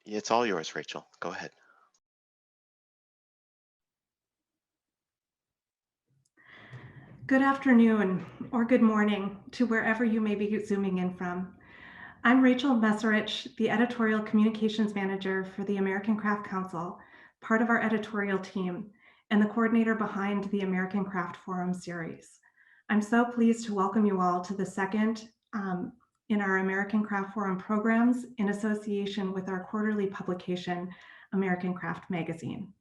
It's all yours, Rachel. Go ahead. Good afternoon or good morning to wherever you may be zooming in from. I'm Rachel Messerich, the Editorial Communications Manager for the American Craft Council, part of our editorial team, and the coordinator behind the American Craft Forum series. I'm so pleased to welcome you all to the second in our American Craft Forum programs in association with our quarterly publication, American Craft Magazine.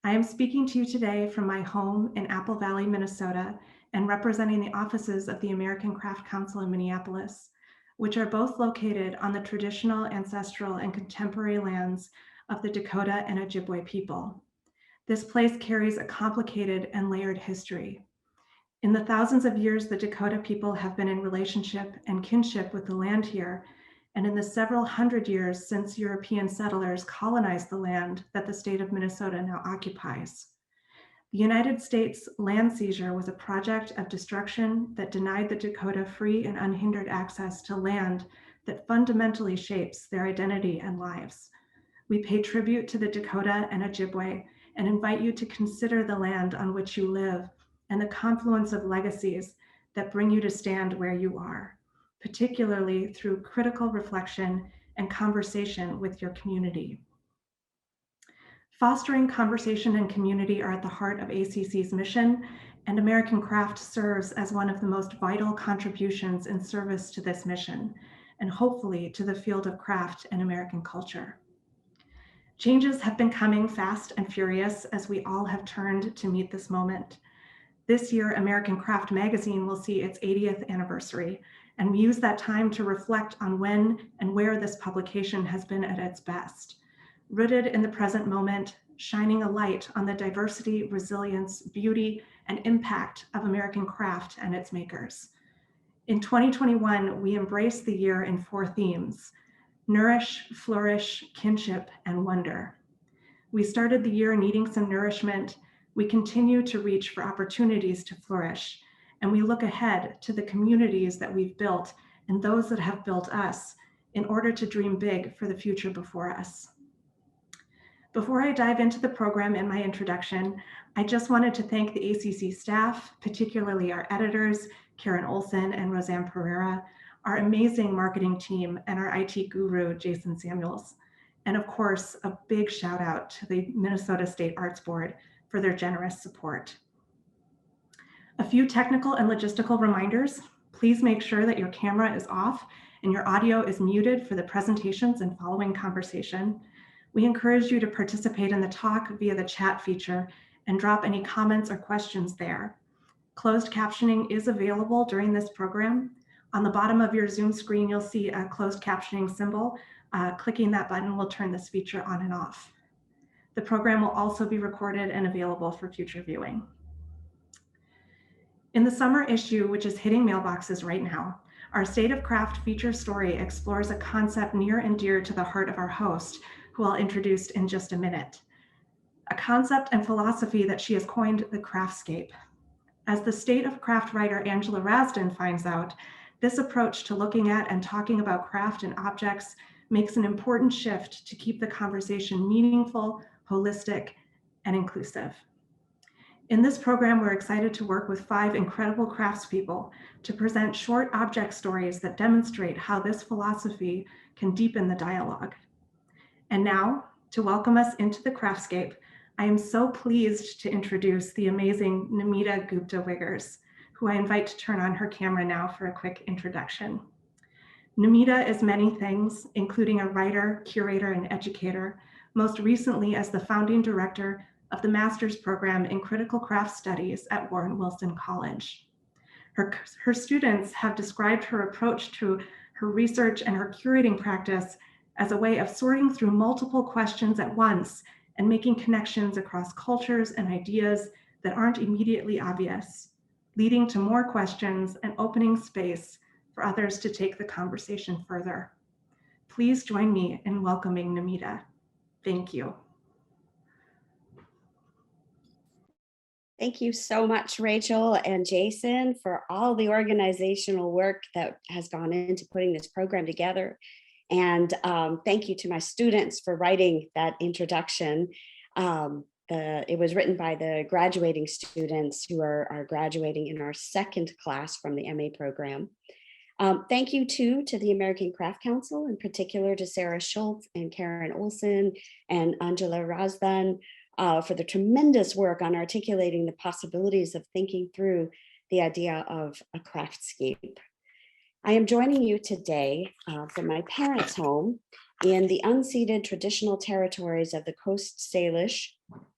I am speaking to you today from my home in Apple Valley, Minnesota, and representing the offices of the American Craft Council in Minneapolis, which are both located on the traditional, ancestral, and contemporary lands of the Dakota and Ojibwe people. This place carries a complicated and layered history. In the thousands of years the Dakota people have been in relationship and kinship with the land here, and in the several hundred years since European settlers colonized the land that the state of Minnesota now occupies. The United States land seizure was a project of destruction that denied the Dakota free and unhindered access to land that fundamentally shapes their identity and lives. We pay tribute to the Dakota and Ojibwe and invite you to consider the land on which you live and the confluence of legacies that bring you to stand where you are, particularly through critical reflection and conversation with your community. Fostering conversation and community are at the heart of ACC's mission, and American Craft serves as one of the most vital contributions in service to this mission, and hopefully to the field of craft and American culture. Changes have been coming fast and furious as we all have turned to meet this moment. This year, American Craft Magazine will see its 80th anniversary, and we use that time to reflect on when and where this publication has been at its best. Rooted in the present moment, shining a light on the diversity, resilience, beauty, and impact of American craft and its makers. In 2021, we embraced the year in 4 themes: nourish, flourish, kinship, and wonder. We started the year needing some nourishment. We continue to reach for opportunities to flourish, and we look ahead to the communities that we've built and those that have built us in order to dream big for the future before us. Before I dive into the program and my introduction, I just wanted to thank the ACC staff, particularly our editors, Karen Olson and Roseanne Pereira, our amazing marketing team, and our IT guru, Jason Samuels. And of course, a big shout out to the Minnesota State Arts Board for their generous support. A few technical and logistical reminders. Please make sure that your camera is off and your audio is muted for the presentations and following conversation. We encourage you to participate in the talk via the chat feature and drop any comments or questions there. Closed captioning is available during this program. On the bottom of your Zoom screen, you'll see a closed captioning symbol. Clicking that button will turn this feature on and off. The program will also be recorded and available for future viewing. In the summer issue, which is hitting mailboxes right now, our State of Craft feature story explores a concept near and dear to the heart of our host, who I'll introduce in just a minute. A concept and philosophy that she has coined the Craftscape. As the State of Craft writer Angela Rasdin finds out, this approach to looking at and talking about craft and objects makes an important shift to keep the conversation meaningful, holistic, and inclusive. In this program, we're excited to work with 5 incredible craftspeople to present short object stories that demonstrate how this philosophy can deepen the dialogue. And now, to welcome us into the Craftscape, I am so pleased to introduce the amazing Namita Gupta Wiggers, who I invite to turn on her camera now for a quick introduction. Namita is many things, including a writer, curator, and educator, most recently as the founding director of the master's program in critical craft studies at Warren Wilson College. Her students have described her approach to her research and her curating practice as a way of sorting through multiple questions at once and making connections across cultures and ideas that aren't immediately obvious, leading to more questions and opening space for others to take the conversation further. Please join me in welcoming Namita. Thank you. Thank you so much, Rachel and Jason, for all the organizational work that has gone into putting this program together. And thank you to my students for writing that introduction. It was written by the graduating students who are graduating in our second class from the MA program. Thank you too to the American Craft Council, in particular to Sarah Schultz and Karen Olson and Angela Razdan for the tremendous work on articulating the possibilities of thinking through the idea of a craftscape. I am joining you today from my parents' home in the unceded traditional territories of the Coast Salish,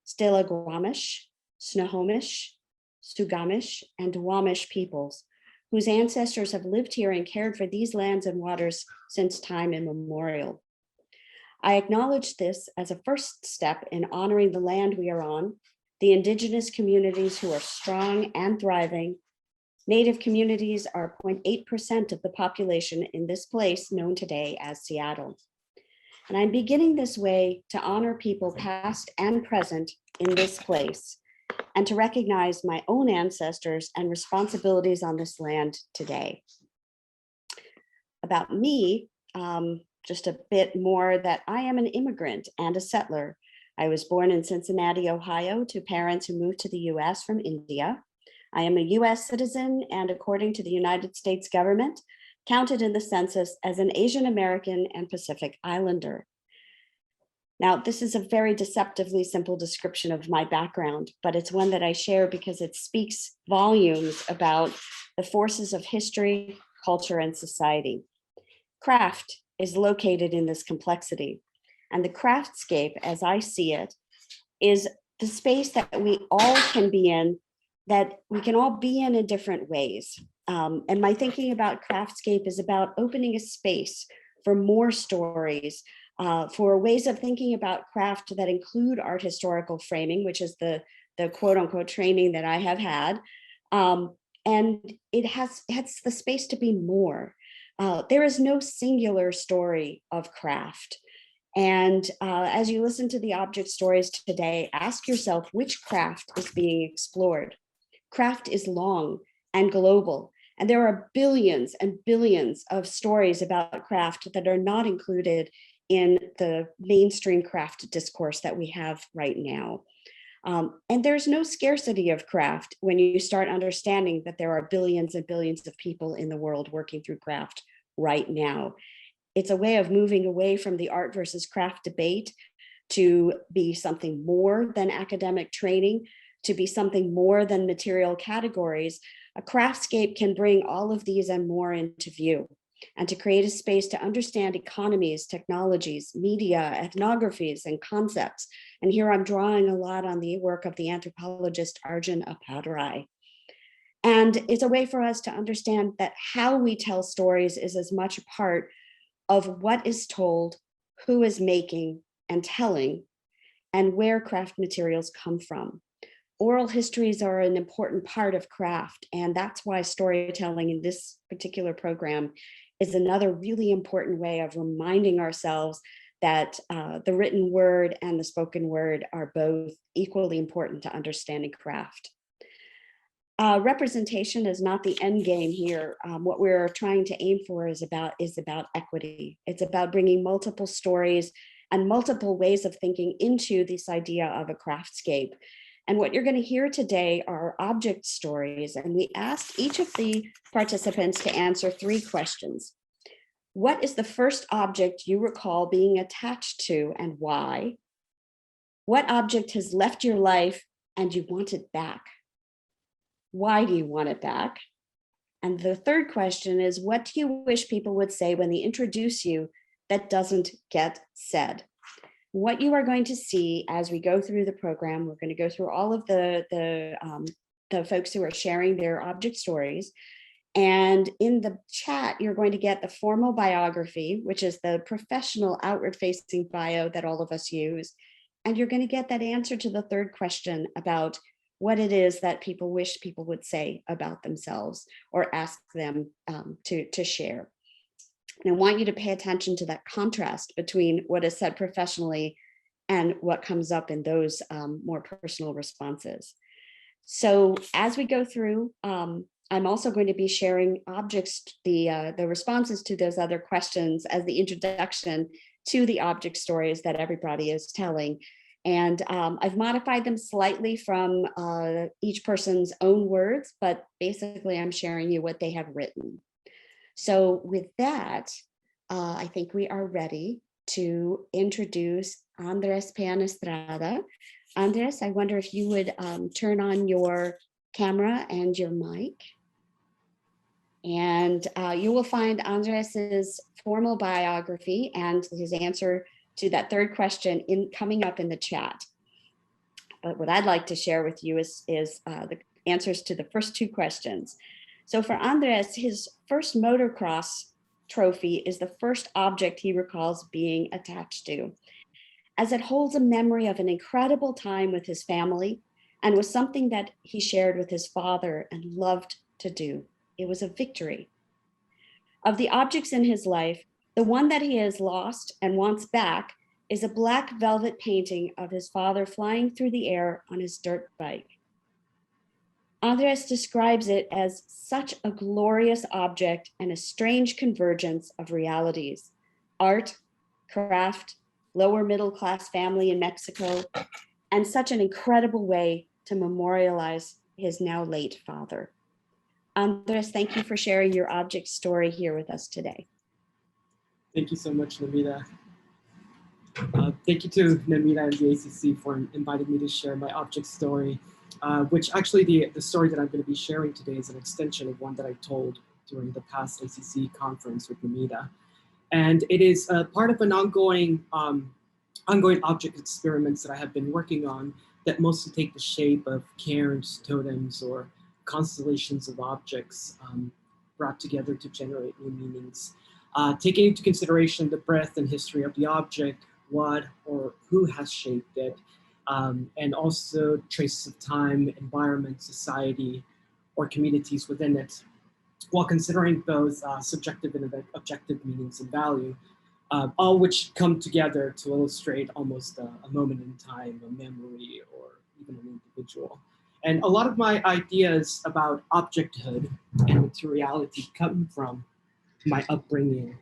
Stillaguamish, Snohomish, Sugamish, and Duwamish peoples, whose ancestors have lived here and cared for these lands and waters since time immemorial. I acknowledge this as a first step in honoring the land we are on, the indigenous communities who are strong and thriving. Native communities are 0.8% of the population in this place known today as Seattle. And I'm beginning this way to honor people past and present in this place and to recognize my own ancestors and responsibilities on this land today. About me, just a bit more that I am an immigrant and a settler. I was born in Cincinnati, Ohio, to parents who moved to the US from India. I am a US citizen and, according to the United States government, counted in the census as an Asian American and Pacific Islander. Now, this is a very deceptively simple description of my background, but it's one that I share because it speaks volumes about the forces of history, culture, and society. Craft is located in this complexity, and the craftscape, as I see it, is the space that we all can be in, that we can all be in different ways. And my thinking about craftscape is about opening a space for more stories, for ways of thinking about craft that include art historical framing, which is the quote unquote training that I have had. And it has the space to be more. There is no singular story of craft. And as you listen to the object stories today, ask yourself which craft is being explored. Craft is long and global, and there are billions and billions of stories about craft that are not included in the mainstream craft discourse that we have right now. And there's no scarcity of craft when you start understanding that there are billions and billions of people in the world working through craft right now. It's a way of moving away from the art versus craft debate to be something more than academic training, to be something more than material categories. A craftscape can bring all of these and more into view, and to create a space to understand economies, technologies, media, ethnographies, and concepts. And here I'm drawing a lot on the work of the anthropologist Arjun Appadurai. And it's a way for us to understand that how we tell stories is as much a part of what is told, who is making and telling, and where craft materials come from. Oral histories are an important part of craft, and that's why storytelling in this particular program is another really important way of reminding ourselves that the written word and the spoken word are both equally important to understanding craft. Representation is not the end game here. What we're trying to aim for is about equity. It's about bringing multiple stories and multiple ways of thinking into this idea of a craftscape. And what you're going to hear today are object stories. And we asked each of the participants to answer 3 questions. What is the first object you recall being attached to and why? What object has left your life and you want it back? Why do you want it back? And the third question is, what do you wish people would say when they introduce you that doesn't get said? What you are going to see as we go through the program, we're going to go through all of the folks who are sharing their object stories. And in the chat, you're going to get the formal biography, which is the professional outward-facing bio that all of us use. And you're going to get that answer to the third question about what it is that people wish people would say about themselves or ask them to share. And I want you to pay attention to that contrast between what is said professionally and what comes up in those more personal responses. So as we go through, I'm also going to be sharing objects, the responses to those other questions as the introduction to the object stories that everybody is telling. And I've modified them slightly from each person's own words, but basically I'm sharing you what they have written. So with that, I think we are ready to introduce Andres Payan Estrada. Andres, I wonder if you would turn on your camera and your mic. And you will find Andres's formal biography and his answer to that third question coming up in the chat. But what I'd like to share with you is the answers to the first two questions. So for Andres, his first motocross trophy is the first object he recalls being attached to, as it holds a memory of an incredible time with his family and was something that he shared with his father and loved to do. It was a victory. Of the objects in his life, the one that he has lost and wants back is a black velvet painting of his father flying through the air on his dirt bike. Andres describes it as such a glorious object and a strange convergence of realities: art, craft, lower middle class family in Mexico, and such an incredible way to memorialize his now late father. Andres, thank you for sharing your object story here with us today. Thank you so much, Namita. Thank you to Namita and the ACC for inviting me to share my object story, which actually the story that I'm going to be sharing today is an extension of one that I told during the past ACC conference with Namita. And it is part of an ongoing object experiments that I have been working on that mostly take the shape of cairns, totems, or constellations of objects brought together to generate new meanings. Taking into consideration the breadth and history of the object, what or who has shaped it, and also traces of time, environment, society, or communities within it, while considering both subjective and objective meanings and value, all which come together to illustrate almost a moment in time, a memory, or even an individual. And a lot of my ideas about objecthood and materiality come from my upbringing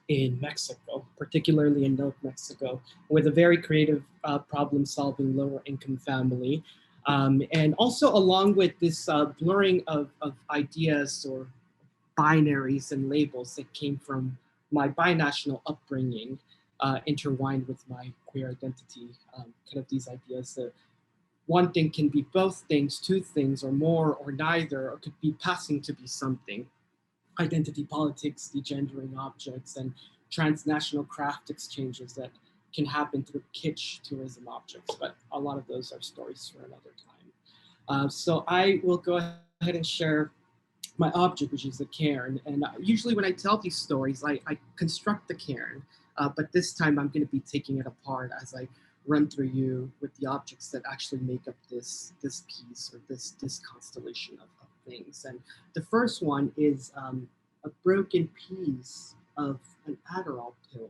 in Mexico, particularly in North Mexico, with a very creative problem-solving lower income family. And also along with this blurring of ideas or binaries and labels that came from my binational upbringing, intertwined with my queer identity, kind of these ideas that one thing can be both things, two things, or more, or neither, or could be passing to be something. Identity politics, degendering objects, and transnational craft exchanges that can happen through kitsch tourism objects, but a lot of those are stories for another time. So I will go ahead and share my object, which is the cairn. And usually when I tell these stories, I construct the cairn, but this time I'm going to be taking it apart as I run through you with the objects that actually make up this piece or this constellation of things. And the first one is a broken piece of an Adderall pill.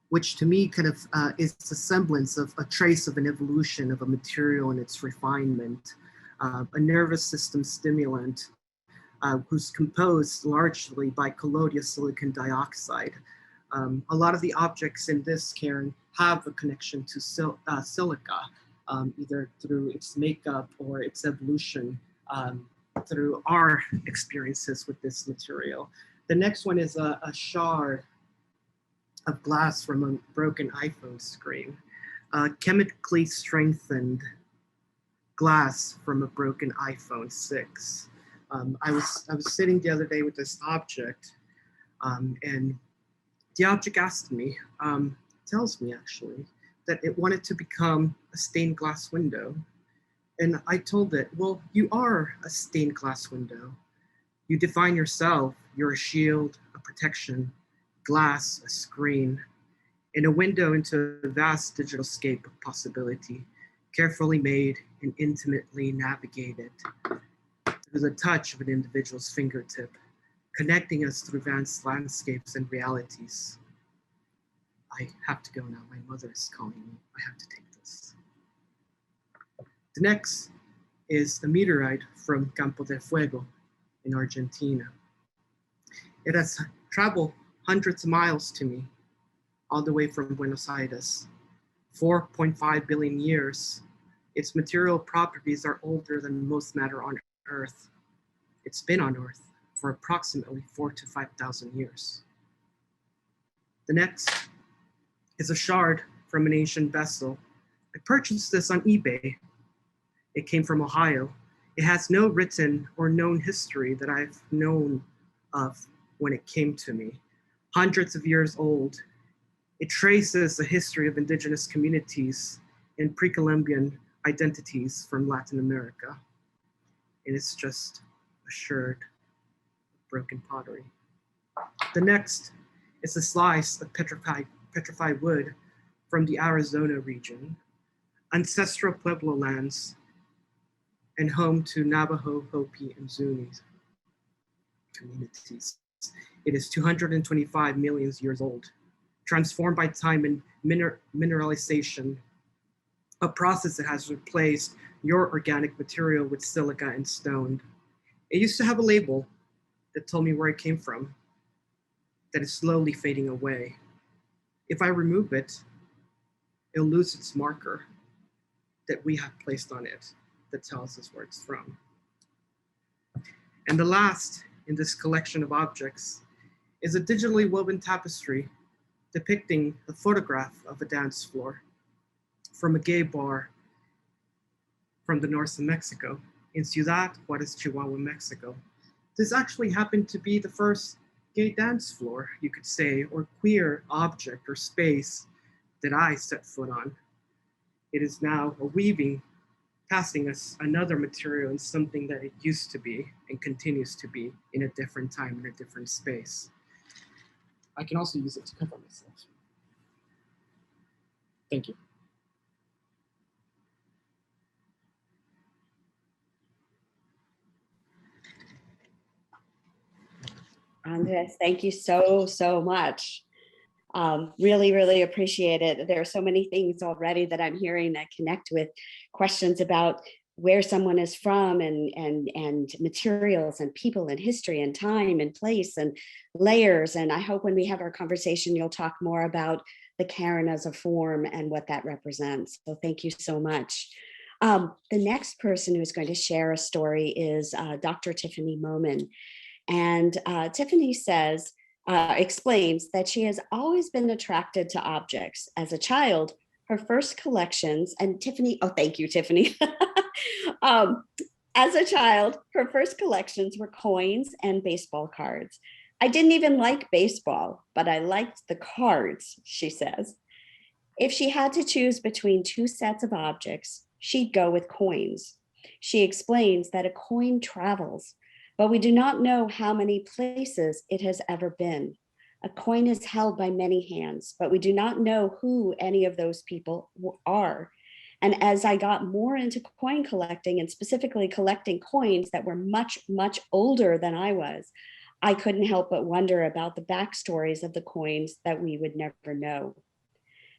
Which to me kind of is a semblance of a trace of an evolution of a material and its refinement, a nervous system stimulant who's composed largely by colloidal silicon dioxide. A lot of the objects in this cairn have a connection to silica, either through its makeup or its evolution through our experiences with this material. The next one is a shard of glass from a broken iPhone screen, chemically strengthened glass from a broken iPhone 6. I was sitting the other day with this object, and the object asked me, tells me actually, that it wanted to become a stained glass window. And I told it, well, you are a stained glass window. You define yourself, you're a shield, a protection, glass, a screen, and a window into a vast digital scape of possibility, carefully made and intimately navigated through the touch of an individual's fingertip, connecting us through vast landscapes and realities. I have to go now. My mother is calling me. I have to take this. The next is a meteorite from Campo de Fuego in Argentina. It has traveled hundreds of miles to me, all the way from Buenos Aires. 4.5 billion years. Its material properties are older than most matter on Earth. It's been on Earth for approximately 4,000 to 5,000 years. The next is a shard from an ancient vessel. I purchased this on eBay. It came from Ohio. It has no written or known history that I've known of when it came to me. Hundreds of years old. It traces the history of indigenous communities and pre-Columbian identities from Latin America. And it's just a sherd of broken pottery. The next is a slice of petrified wood from the Arizona region, ancestral Pueblo lands, and home to Navajo, Hopi, and Zuni communities. It is 225 million years old, transformed by time and mineralization, a process that has replaced your organic material with silica and stone. It used to have a label that told me where it came from, that is slowly fading away. If I remove it, it'll lose its marker that we have placed on it that tells us where it's from. And the last in this collection of objects is a digitally woven tapestry depicting a photograph of a dance floor from a gay bar from the north of Mexico, in Ciudad Juarez, Chihuahua, Mexico. This actually happened to be the first gay dance floor, you could say, or queer object or space that I set foot on. It is now a weaving, passing us another material in something that it used to be and continues to be in a different time, in a different space. I can also use it to cover myself. Thank you. Andres, thank you so much. Really, really appreciate it. There are so many things already that I'm hearing that connect with questions about where someone is from and materials and people and history and time and place and layers. And I hope when we have our conversation, you'll talk more about the Karen as a form and what that represents. So thank you so much. The next person who's going to share a story is Dr. Tiffany Momon. And Tiffany says, explains that she has always been attracted to objects. As a child, her first collections, and Tiffany, oh, thank you, Tiffany. As a child, her first collections were coins and baseball cards. I didn't even like baseball, but I liked the cards, she says. If she had to choose between two sets of objects, she'd go with coins. She explains that a coin travels, but we do not know how many places it has ever been. A coin is held by many hands, but we do not know who any of those people are. And as I got more into coin collecting and specifically collecting coins that were much, much older than I was, I couldn't help but wonder about the backstories of the coins that we would never know.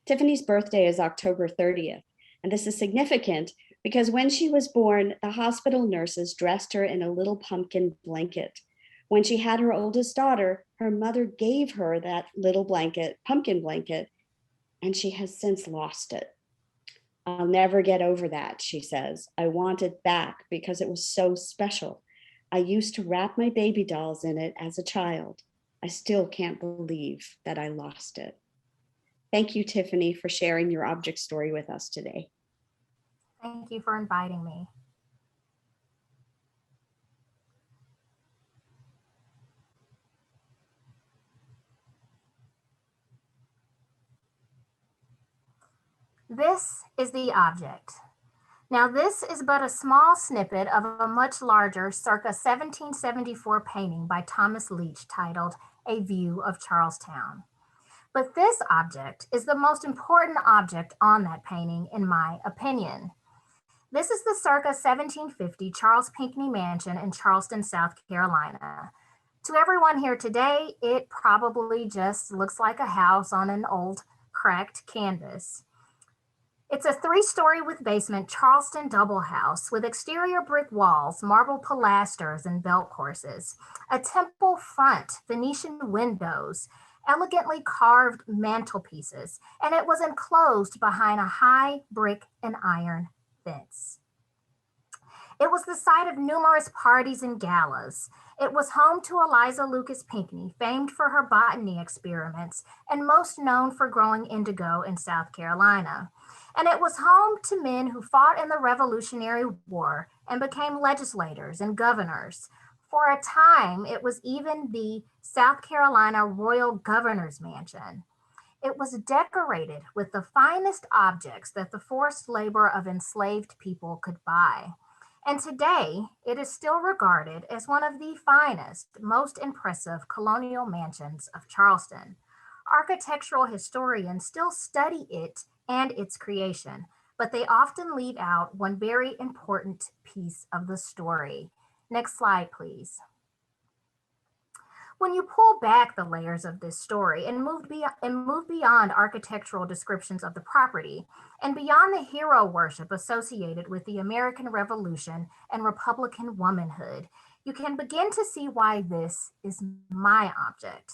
Tiffany's birthday is October 30th, and this is significant because when she was born, the hospital nurses dressed her in a little pumpkin blanket. When she had her oldest daughter, her mother gave her that little blanket, pumpkin blanket, and she has since lost it. I'll never get over that, she says. I want it back because it was so special. I used to wrap my baby dolls in it as a child. I still can't believe that I lost it. Thank you, Tiffany, for sharing your object story with us today. Thank you for inviting me. This is the object. Now, this is but a small snippet of a much larger circa 1774 painting by Thomas Leach titled A View of Charlestown. But this object is the most important object on that painting, in my opinion. This is the circa 1750 Charles Pinckney Mansion in Charleston, South Carolina. To everyone here today, it probably just looks like a house on an old cracked canvas. It's a 3-story with basement Charleston double house with exterior brick walls, marble pilasters, and belt courses, a temple front, Venetian windows, elegantly carved mantelpieces, and it was enclosed behind a high brick and iron fence. It was the site of numerous parties and galas. It was home to Eliza Lucas Pinckney, famed for her botany experiments and most known for growing indigo in South Carolina. And it was home to men who fought in the Revolutionary War and became legislators and governors. For a time, it was even the South Carolina Royal Governor's Mansion. It was decorated with the finest objects that the forced labor of enslaved people could buy. And today, it is still regarded as one of the finest, most impressive colonial mansions of Charleston. Architectural historians still study it and its creation, but they often leave out one very important piece of the story. Next slide, please. When you pull back the layers of this story and move beyond architectural descriptions of the property and beyond the hero worship associated with the American Revolution and Republican womanhood, you can begin to see why this is my object.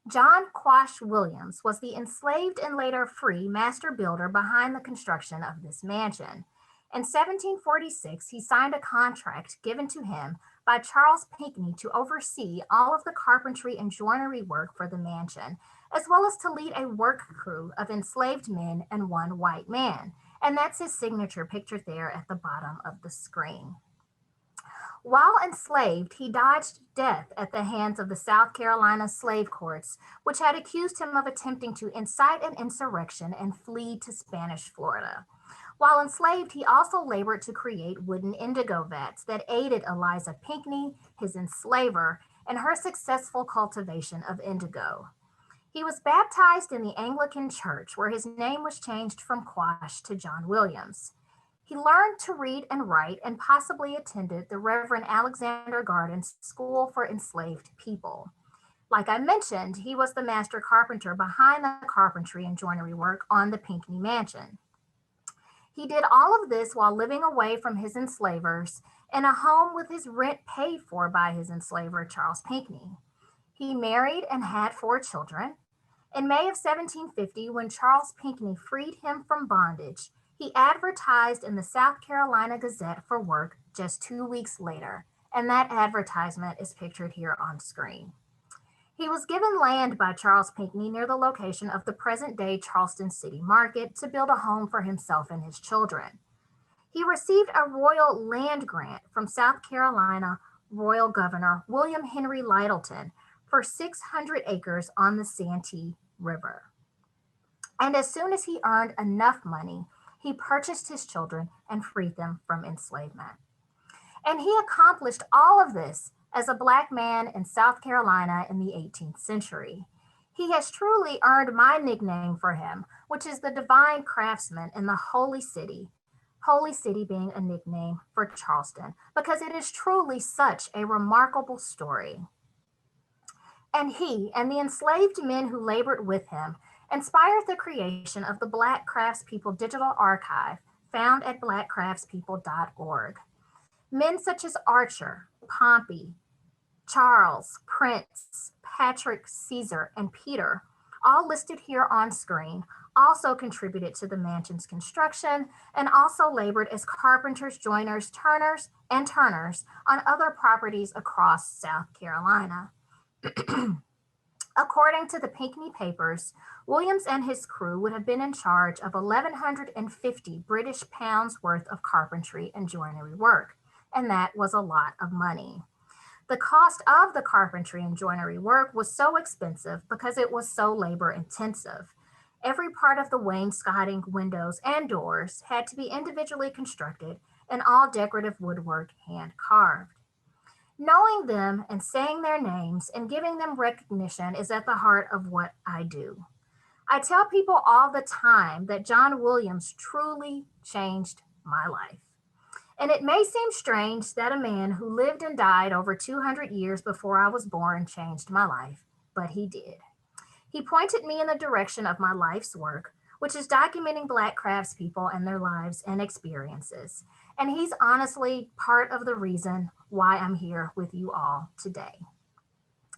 John Quash Williams was the enslaved and later free master builder behind the construction of this mansion. In 1746, he signed a contract given to him by Charles Pinckney to oversee all of the carpentry and joinery work for the mansion, as well as to lead a work crew of enslaved men and one white man. And that's his signature pictured there at the bottom of the screen. While enslaved, he dodged death at the hands of the South Carolina slave courts, which had accused him of attempting to incite an insurrection and flee to Spanish Florida. While enslaved, he also labored to create wooden indigo vats that aided Eliza Pinckney, his enslaver, in her successful cultivation of indigo. He was baptized in the Anglican Church, where his name was changed from Quash to John Williams. He learned to read and write and possibly attended the Reverend Alexander Garden's School for Enslaved People. Like I mentioned, he was the master carpenter behind the carpentry and joinery work on the Pinckney Mansion. He did all of this while living away from his enslavers in a home with his rent paid for by his enslaver, Charles Pinckney. He married and had 4 children. In May of 1750, when Charles Pinckney freed him from bondage, he advertised in the South Carolina Gazette for work just 2 weeks later, and that advertisement is pictured here on screen. He was given land by Charles Pinckney near the location of the present-day Charleston City Market to build a home for himself and his children. He received a royal land grant from South Carolina Royal Governor William Henry Lyttelton for 600 acres on the Santee River. And as soon as he earned enough money, he purchased his children and freed them from enslavement. And he accomplished all of this as a Black man in South Carolina in the 18th century. He has truly earned my nickname for him, which is the divine craftsman in the Holy City being a nickname for Charleston, because it is truly such a remarkable story. And he and the enslaved men who labored with him inspired the creation of the Black Craftspeople Digital Archive, found at blackcraftspeople.org. Men such as Archer, Pompey, Charles, Prince, Patrick, Caesar, and Peter, all listed here on screen, also contributed to the mansion's construction and also labored as carpenters, joiners, turners on other properties across South Carolina. According to the Pinckney Papers, Williams and his crew would have been in charge of 1,150 British pounds worth of carpentry and joinery work, and that was a lot of money. The cost of the carpentry and joinery work was so expensive because it was so labor intensive. Every part of the wainscoting, windows, and doors had to be individually constructed and all decorative woodwork hand carved. Knowing them and saying their names and giving them recognition is at the heart of what I do. I tell people all the time that John Williams truly changed my life. And it may seem strange that a man who lived and died over 200 years before I was born changed my life, but he did. He pointed me in the direction of my life's work, which is documenting Black craftspeople and their lives and experiences. And he's honestly part of the reason why I'm here with you all today.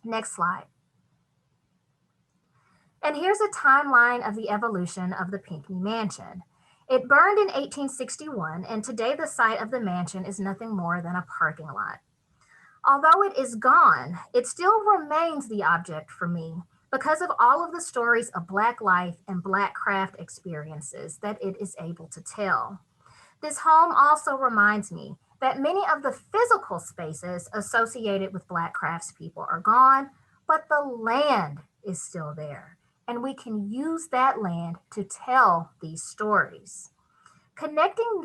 Next slide. And here's a timeline of the evolution of the Pinckney Mansion. It burned in 1861, and today the site of the mansion is nothing more than a parking lot. Although it is gone, it still remains the object for me because of all of the stories of Black life and Black craft experiences that it is able to tell. This home also reminds me that many of the physical spaces associated with Black craftspeople are gone, but the land is still there, and we can use that land to tell these stories. Connecting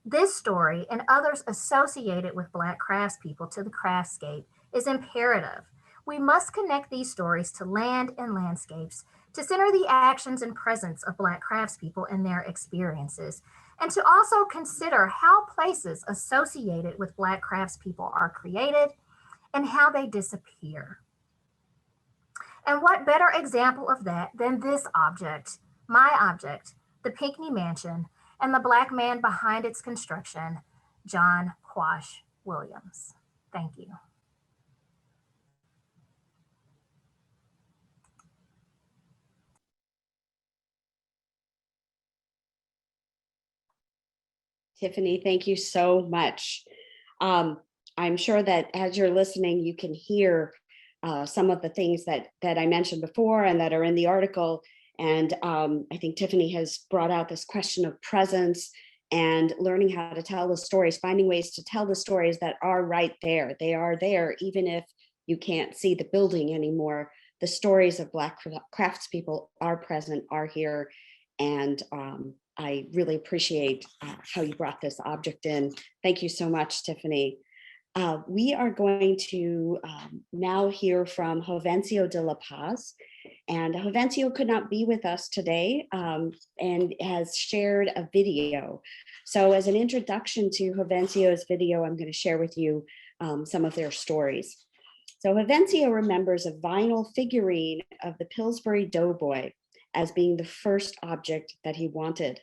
this story and others associated with Black craftspeople to the Craftscape is imperative. We must connect these stories to land and landscapes to center the actions and presence of Black craftspeople and their experiences, and to also consider how places associated with Black craftspeople are created and how they disappear. And what better example of that than this object, my object, the Pinckney Mansion, and the Black man behind its construction, John Quash Williams. Thank you. Tiffany, thank you so much. I'm sure that as you're listening, you can hear some of the things that I mentioned before and that are in the article. And I think Tiffany has brought out this question of presence and learning how to tell the stories, finding ways to tell the stories that are right there. They are there, even if you can't see the building anymore. The stories of Black craftspeople are present, are here. And I really appreciate how you brought this object in. Thank you so much, Tiffany. We are going to now hear from Hovencio de la Paz. And Hovencio could not be with us today and has shared a video. So as an introduction to Hovencio's video, I'm going to share with you some of their stories. So Hovencio remembers a vinyl figurine of the Pillsbury Doughboy as being the first object that he wanted.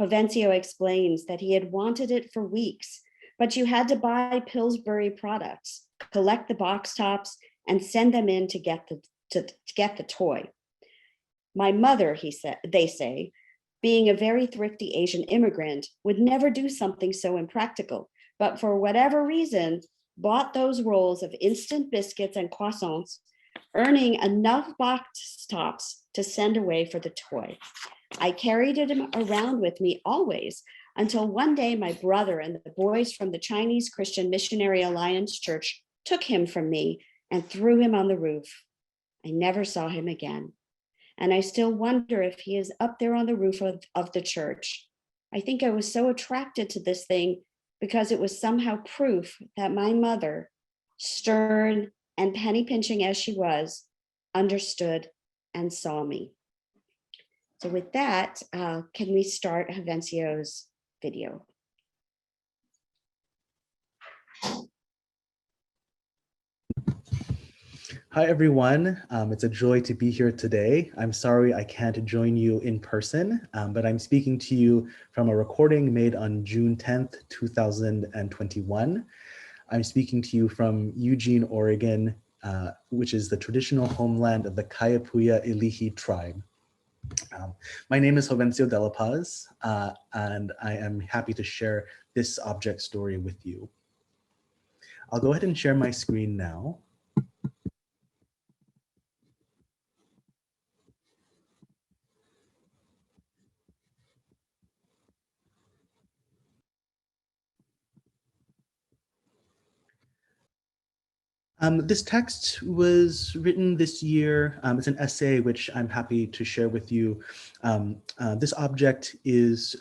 Hovencio explains that he had wanted it for weeks, but you had to buy Pillsbury products, collect the box tops, and send them in to get the toy. My mother, they say, being a very thrifty Asian immigrant, would never do something so impractical, but for whatever reason, bought those rolls of instant biscuits and croissants, earning enough box tops to send away for the toy. I carried it around with me always until one day my brother and the boys from the Chinese Christian Missionary Alliance Church took him from me and threw him on the roof. I never saw him again. And I still wonder if he is up there on the roof of the church. I think I was so attracted to this thing because it was somehow proof that my mother, stern and penny pinching as she was, understood and saw me. So with that, can we start Hovencio's video? Hi, everyone. It's a joy to be here today. I'm sorry I can't join you in person, but I'm speaking to you from a recording made on June 10th, 2021. I'm speaking to you from Eugene, Oregon, which is the traditional homeland of the Kayapuyá Ilihi tribe. My name is Hovencio de la Paz, and I am happy to share this object story with you. I'll go ahead and share my screen now. This text was written this year. It's an essay which I'm happy to share with you. This object is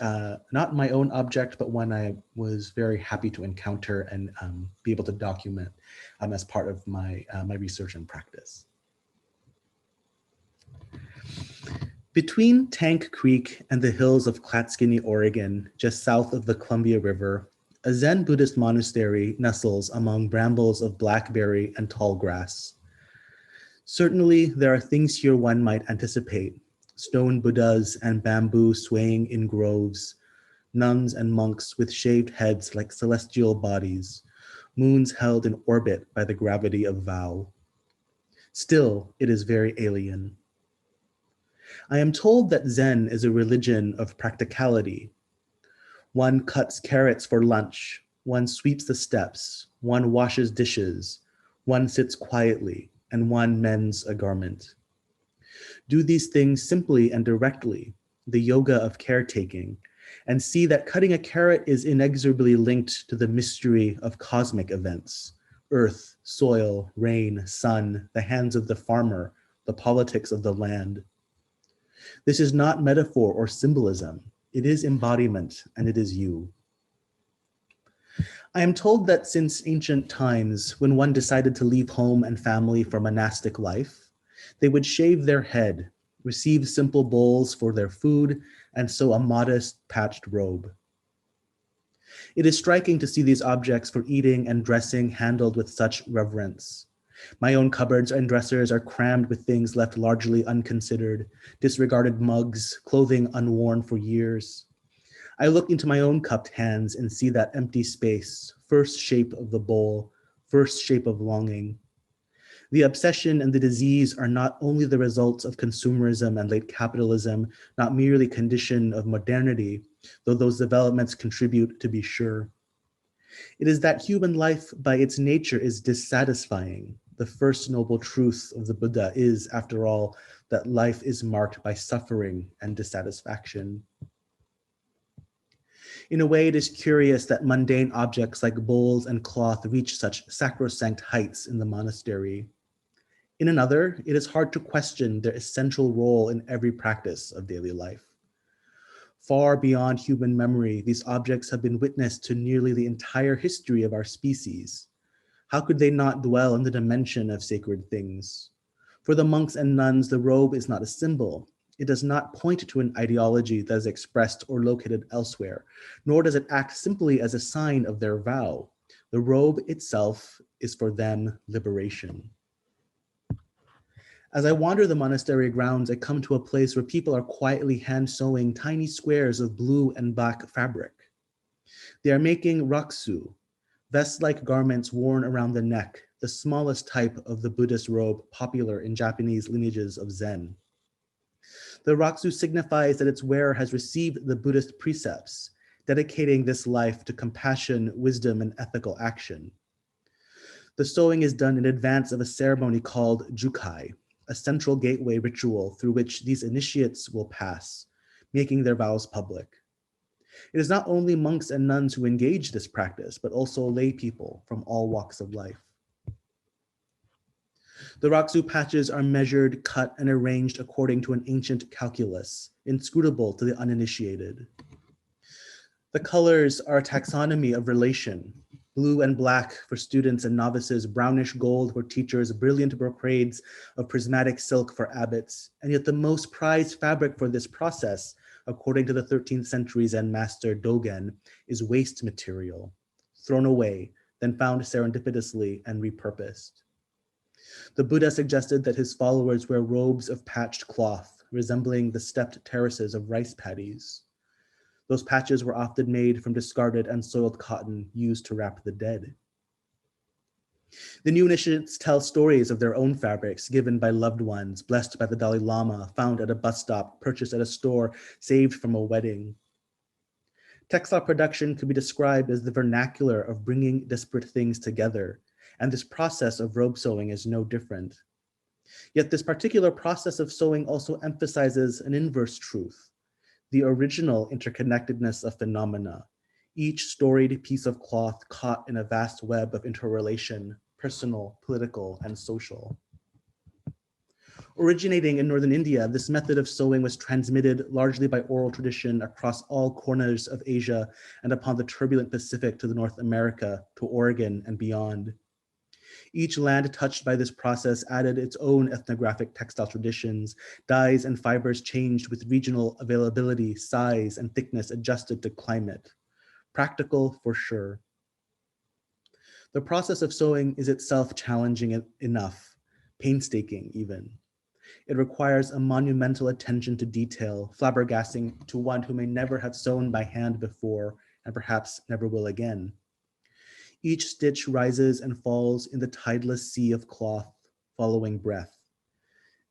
not my own object, but one I was very happy to encounter and be able to document as part of my, my research and practice. Between Tank Creek and the hills of Clatskanie, Oregon, just south of the Columbia River, a Zen Buddhist monastery nestles among brambles of blackberry and tall grass. Certainly, there are things here one might anticipate, stone Buddhas and bamboo swaying in groves, nuns and monks with shaved heads like celestial bodies, moons held in orbit by the gravity of vow. Still, it is very alien. I am told that Zen is a religion of practicality. One cuts carrots for lunch, one sweeps the steps, one washes dishes, one sits quietly, and one mends a garment. Do these things simply and directly, the yoga of caretaking, and see that cutting a carrot is inexorably linked to the mystery of cosmic events: earth, soil, rain, sun, the hands of the farmer, the politics of the land. This is not metaphor or symbolism. It is embodiment, and it is you. I am told that since ancient times, when one decided to leave home and family for monastic life, they would shave their head, receive simple bowls for their food, and sew a modest patched robe. It is striking to see these objects for eating and dressing handled with such reverence. My own cupboards and dressers are crammed with things left largely unconsidered, disregarded mugs, clothing unworn for years. I look into my own cupped hands and see that empty space, first shape of the bowl, first shape of longing. The obsession and the disease are not only the results of consumerism and late capitalism, not merely condition of modernity, though those developments contribute, to be sure. It is that human life by its nature is dissatisfying. The first noble truth of the Buddha is, after all, that life is marked by suffering and dissatisfaction. In a way, it is curious that mundane objects like bowls and cloth reach such sacrosanct heights in the monastery. In another, it is hard to question their essential role in every practice of daily life. Far beyond human memory, these objects have been witness to nearly the entire history of our species. How could they not dwell in the dimension of sacred things? For the monks and nuns, the robe is not a symbol. It does not point to an ideology that is expressed or located elsewhere, nor does it act simply as a sign of their vow. The robe itself is for them liberation. As I wander the monastery grounds, I come to a place where people are quietly hand sewing tiny squares of blue and black fabric. They are making rakusu, vest-like garments worn around the neck, the smallest type of the Buddhist robe popular in Japanese lineages of Zen. The rakusu signifies that its wearer has received the Buddhist precepts, dedicating this life to compassion, wisdom, and ethical action. The sewing is done in advance of a ceremony called jukai, a central gateway ritual through which these initiates will pass, making their vows public. It is not only monks and nuns who engage this practice, but also lay people from all walks of life. The rakusu patches are measured, cut, and arranged according to an ancient calculus, inscrutable to the uninitiated. The colors are a taxonomy of relation: blue and black for students and novices, brownish gold for teachers, brilliant brocades of prismatic silk for abbots, and yet the most prized fabric for this process, according to the 13th century Zen master Dogen, is waste material, thrown away, then found serendipitously and repurposed. The Buddha suggested that his followers wear robes of patched cloth, resembling the stepped terraces of rice paddies. Those patches were often made from discarded and soiled cotton used to wrap the dead. The new initiates tell stories of their own fabrics given by loved ones, blessed by the Dalai Lama, found at a bus stop, purchased at a store, saved from a wedding. Textile production could be described as the vernacular of bringing disparate things together, and this process of robe sewing is no different. Yet this particular process of sewing also emphasizes an inverse truth: the original interconnectedness of phenomena, each storied piece of cloth caught in a vast web of interrelation, personal, political, and social. Originating in northern India, this method of sewing was transmitted largely by oral tradition across all corners of Asia and upon the turbulent Pacific to the North America, to Oregon and beyond. Each land touched by this process added its own ethnographic textile traditions. Dyes and fibers changed with regional availability, size, and thickness adjusted to climate. Practical for sure. The process of sewing is itself challenging enough, painstaking even. It requires a monumental attention to detail, flabbergasting to one who may never have sewn by hand before and perhaps never will again. Each stitch rises and falls in the tideless sea of cloth, following breath.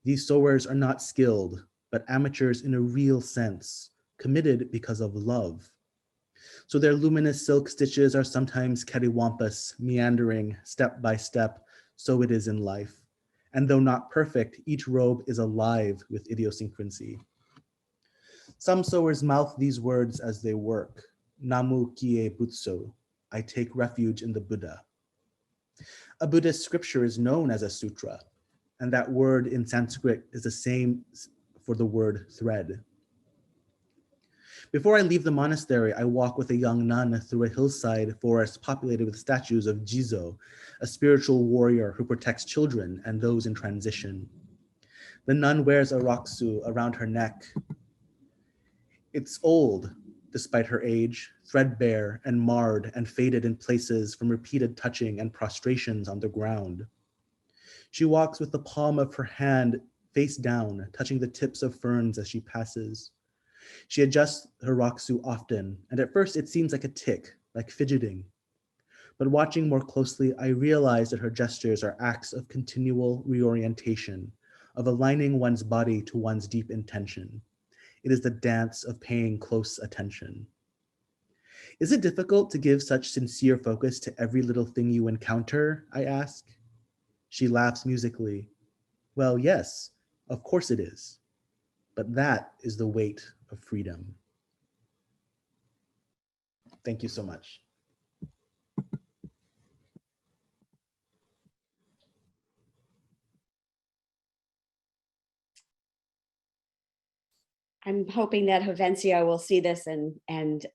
These sewers are not skilled, but amateurs in a real sense, committed because of love. So their luminous silk stitches are sometimes cattywampus, meandering, step by step, so it is in life. And though not perfect, each robe is alive with idiosyncrasy. Some sewers mouth these words as they work. Namu kie butso, I take refuge in the Buddha. A Buddhist scripture is known as a sutra, and that word in Sanskrit is the same for the word thread. Before I leave the monastery, I walk with a young nun through a hillside forest populated with statues of Jizo, a spiritual warrior who protects children and those in transition. The nun wears a rakusu around her neck. It's old, despite her age, threadbare and marred and faded in places from repeated touching and prostrations on the ground. She walks with the palm of her hand face down, touching the tips of ferns as she passes. She adjusts her rakusu often, and at first it seems like a tic, like fidgeting. But watching more closely, I realize that her gestures are acts of continual reorientation, of aligning one's body to one's deep intention. It is the dance of paying close attention. Is it difficult to give such sincere focus to every little thing you encounter? I ask. She laughs musically. Well, yes, of course it is. But that is the weight of freedom. Thank you so much. I'm hoping that Hovencio will see this and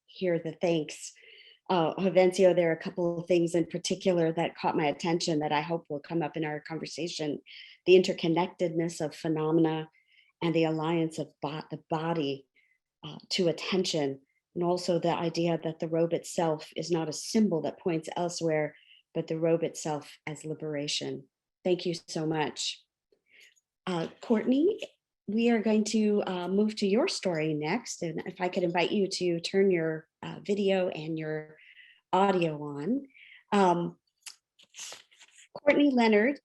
hear the thanks. Hovencio, there are a couple of things in particular that caught my attention that I hope will come up in our conversation. The interconnectedness of phenomena and the alliance of the body to attention, and also the idea that the robe itself is not a symbol that points elsewhere, but the robe itself as liberation. Thank you so much. Courtney, we are going to move to your story next. And if I could invite you to turn your video and your audio on. Courtney Leonard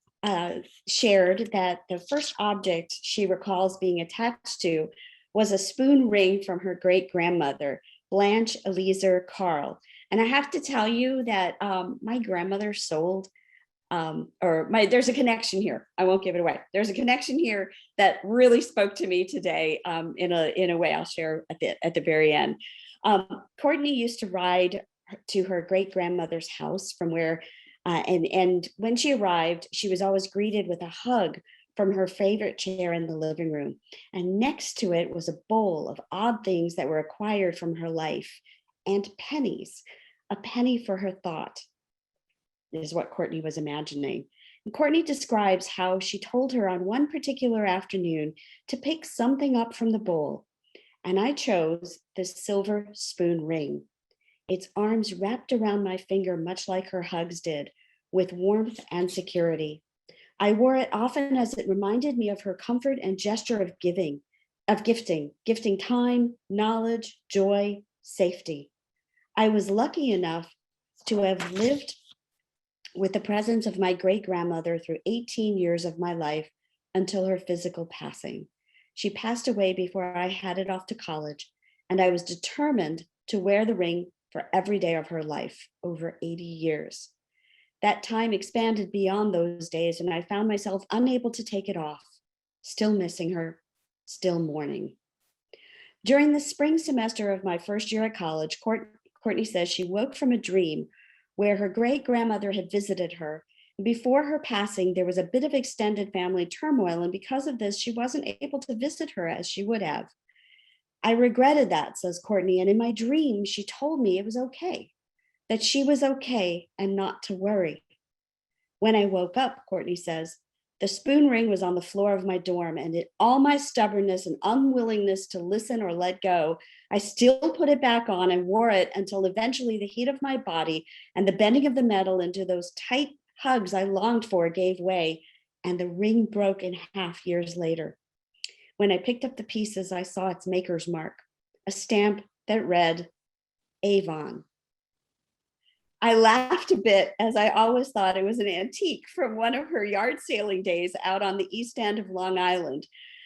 shared that the first object she recalls being attached to was a spoon ring from her great-grandmother, Blanche Eliezer Carl. And I have to tell you that my grandmother sold there's a connection here. I won't give it away. There's a connection here that really spoke to me today in a way I'll share at the very end. Courtney used to ride to her great-grandmother's house from where, and when she arrived, she was always greeted with a hug from her favorite chair in the living room. And next to it was a bowl of odd things that were acquired from her life and pennies, a penny for her thought, is what Courtney was imagining. And Courtney describes how she told her on one particular afternoon to pick something up from the bowl. And I chose the silver spoon ring. Its arms wrapped around my finger, much like her hugs did, with warmth and security. I wore it often as it reminded me of her comfort and gesture of gifting time, knowledge, joy, safety. I was lucky enough to have lived with the presence of my great-grandmother through 18 years of my life until her physical passing. She passed away before I headed off to college, and I was determined to wear the ring for every day of her life, over 80 years. That time expanded beyond those days, and I found myself unable to take it off, still missing her, still mourning. During the spring semester of my first year at college, Courtney says she woke from a dream where her great-grandmother had visited her. And before her passing, there was a bit of extended family turmoil, and because of this, she wasn't able to visit her as she would have. I regretted that, says Courtney, and in my dream, she told me it was okay, that she was okay and not to worry. When I woke up, Courtney says, the spoon ring was on the floor of my dorm, and in all my stubbornness and unwillingness to listen or let go, I still put it back on and wore it until eventually the heat of my body and the bending of the metal into those tight hugs I longed for gave way, and the ring broke in half years later. When I picked up the pieces, I saw its maker's mark, a stamp that read Avon. I laughed a bit, as I always thought it was an antique from one of her yard sailing days out on the east end of Long Island,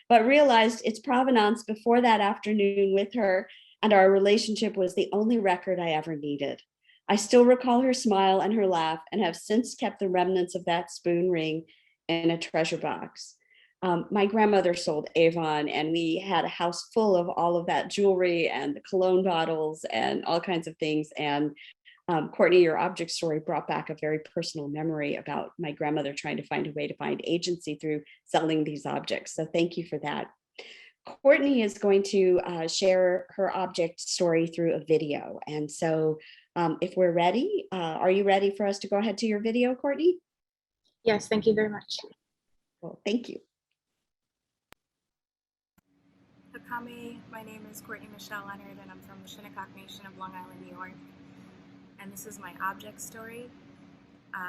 but realized its provenance before that afternoon with her, and our relationship was the only record I ever needed. I still recall her smile and her laugh, and have since kept the remnants of that spoon ring in a treasure box. My grandmother sold Avon, and we had a house full of all of that jewelry and the cologne bottles and all kinds of things. And Courtney, your object story brought back a very personal memory about my grandmother trying to find a way to find agency through selling these objects. So thank you for that. Courtney is going to share her object story through a video. And so if we're ready, are you ready for us to go ahead to your video, Courtney? Yes, thank you very much. Well, thank you. Akame, my name is Courtney Michelle Leonard, and I'm from the Shinnecock Nation of Long Island, New York. And this is my object story.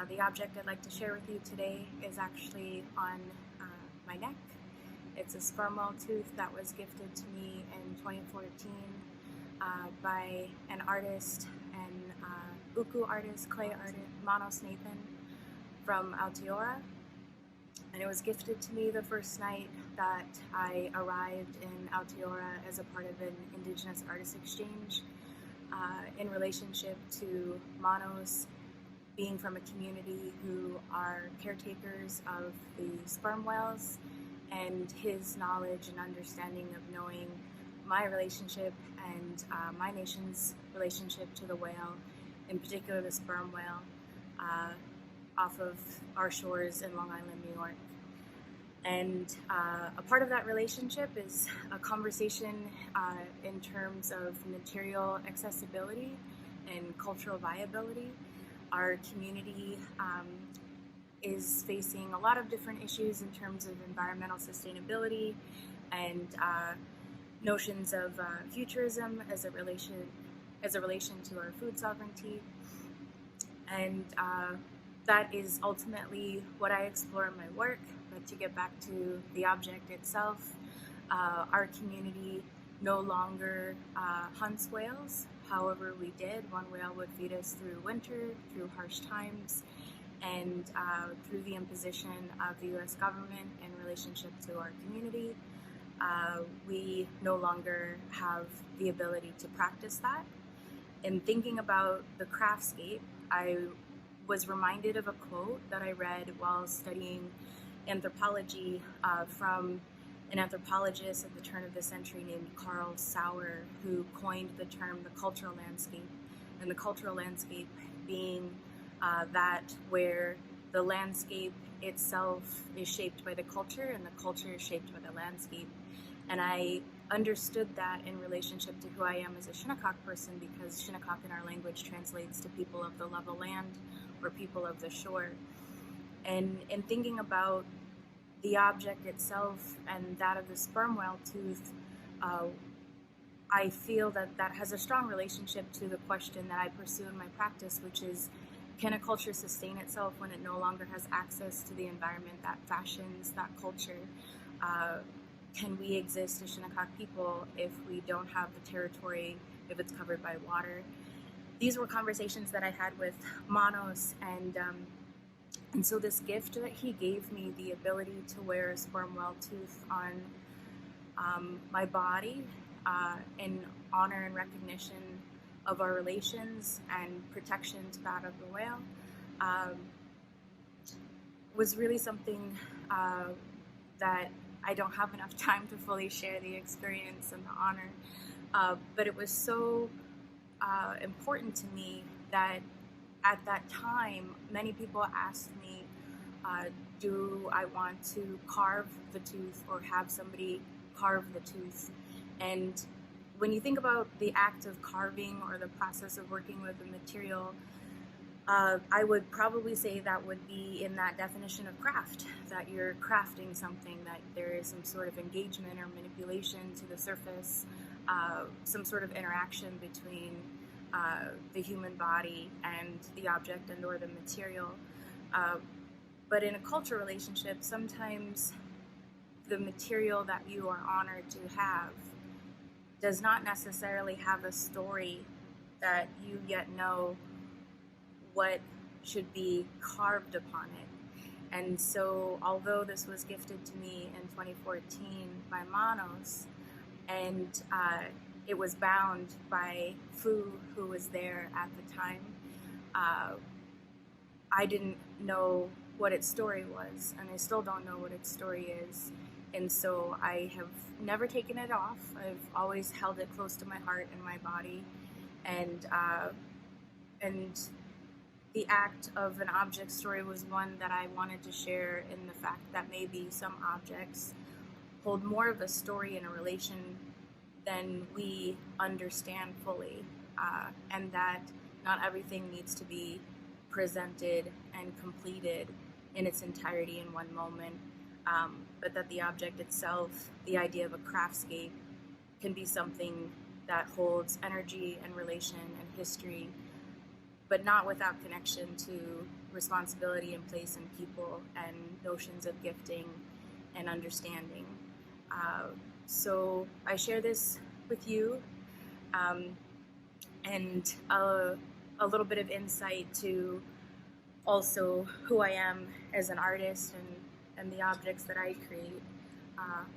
The object I'd like to share with you today is actually on my neck. It's a sperm whale tooth that was gifted to me in 2014 by an artist and uku artist, clay artist, Manos Nathan from Aotearoa. And it was gifted to me the first night that I arrived in Aotearoa as a part of an Indigenous artist exchange in relationship to Manos being from a community who are caretakers of the sperm whales, and his knowledge and understanding of knowing my relationship and my nation's relationship to the whale, in particular the sperm whale, off of our shores in Long Island, New York. And a part of that relationship is a conversation in terms of material accessibility and cultural viability. Our community is facing a lot of different issues in terms of environmental sustainability and notions of futurism as a relation to our food sovereignty. And that is ultimately what I explore in my work. But to get back to the object itself, our community no longer hunts whales. However, we did. One whale would feed us through winter, through harsh times, and through the imposition of the US government in relationship to our community. We no longer have the ability to practice that. In thinking about the Craftscape, I was reminded of a quote that I read while studying anthropology from an anthropologist at the turn of the century named Carl Sauer, who coined the term the cultural landscape, and the cultural landscape being that where the landscape itself is shaped by the culture and the culture is shaped by the landscape. And I understood that in relationship to who I am as a Shinnecock person, because Shinnecock in our language translates to people of the level land or people of the shore. And in thinking about the object itself and that of the sperm whale tooth, I feel that that has a strong relationship to the question that I pursue in my practice, which is, can a culture sustain itself when it no longer has access to the environment that fashions that culture? Can we exist as Shinnecock people if we don't have the territory, if it's covered by water? These were conversations that I had with Manos, and so this gift that he gave me, the ability to wear a sperm whale tooth on my body in honor and recognition of our relations and protection to that of the whale, was really something that I don't have enough time to fully share the experience and the honor, but it was so important to me that at that time, many people asked me, do I want to carve the tooth or have somebody carve the tooth? And when you think about the act of carving or the process of working with a material, I would probably say that would be in that definition of craft, that you're crafting something, that there is some sort of engagement or manipulation to the surface, some sort of interaction between the human body and the object and or the material. But in a cultural relationship, sometimes the material that you are honored to have does not necessarily have a story that you yet know what should be carved upon it. And so, although this was gifted to me in 2014 by Manos, and it was bound by Fu, who was there at the time, I didn't know what its story was, and I still don't know what its story is. And so I have never taken it off. I've always held it close to my heart and my body. And the act of an object story was one that I wanted to share, in the fact that maybe some objects hold more of a story in a relation than we understand fully, and that not everything needs to be presented and completed in its entirety in one moment, but that the object itself, the idea of a craftscape, can be something that holds energy and relation and history, but not without connection to responsibility and place and people and notions of gifting and understanding. So I share this with you, and a little bit of insight to also who I am as an artist and the objects that I create,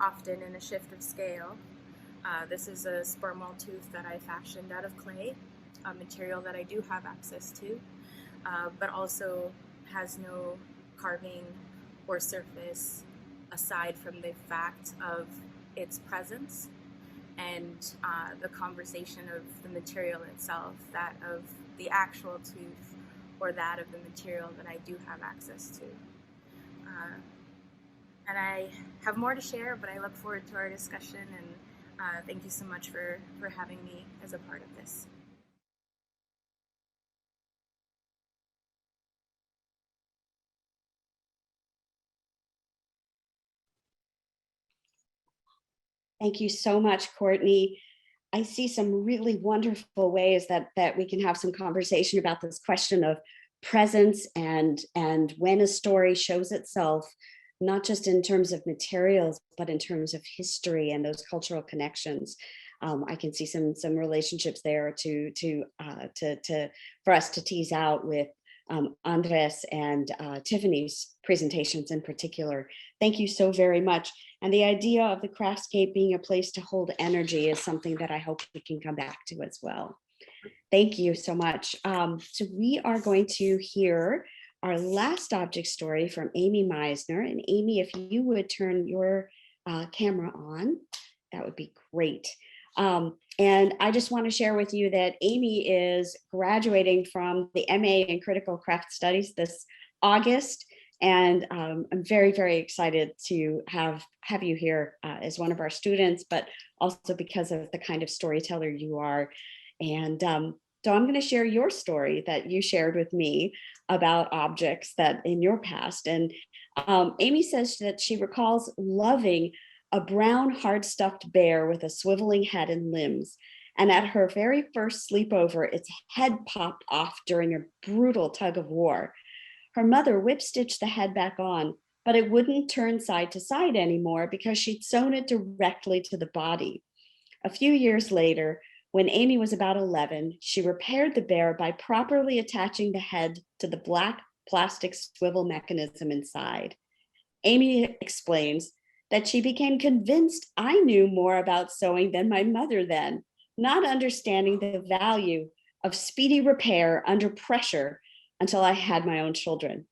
often in a shift of scale. This is a sperm whale tooth that I fashioned out of clay, a material that I do have access to, but also has no carving or surface aside from the fact of its presence and the conversation of the material itself, that of the actual tooth or that of the material that I do have access to. And I have more to share, but I look forward to our discussion, and thank you so much for having me as a part of this. Thank you so much, Courtney. I see some really wonderful ways that we can have some conversation about this question of presence and when a story shows itself, not just in terms of materials, but in terms of history and those cultural connections. I can see some relationships there for us to tease out with Andres and Tiffany's presentations in particular. Thank you so very much. And the idea of the craftscape being a place to hold energy is something that I hope we can come back to as well. Thank you so much. So we are going to hear our last object story from Amy Meisner. And Amy, if you would turn your camera on, that would be great. And I just want to share with you that Amy is graduating from the MA in Critical Craft Studies this August. And I'm very, very excited to have you here as one of our students, but also because of the kind of storyteller you are. And so I'm going to share your story that you shared with me about objects that in your past. And Amy says that she recalls loving a brown hard stuffed bear with a swiveling head and limbs. And at her very first sleepover, its head popped off during a brutal tug of war. Her mother whip-stitched the head back on, but it wouldn't turn side to side anymore because she'd sewn it directly to the body. A few years later, when Amy was about 11, she repaired the bear by properly attaching the head to the black plastic swivel mechanism inside. Amy explains that she became convinced I knew more about sewing than my mother then, not understanding the value of speedy repair under pressure until I had my own children.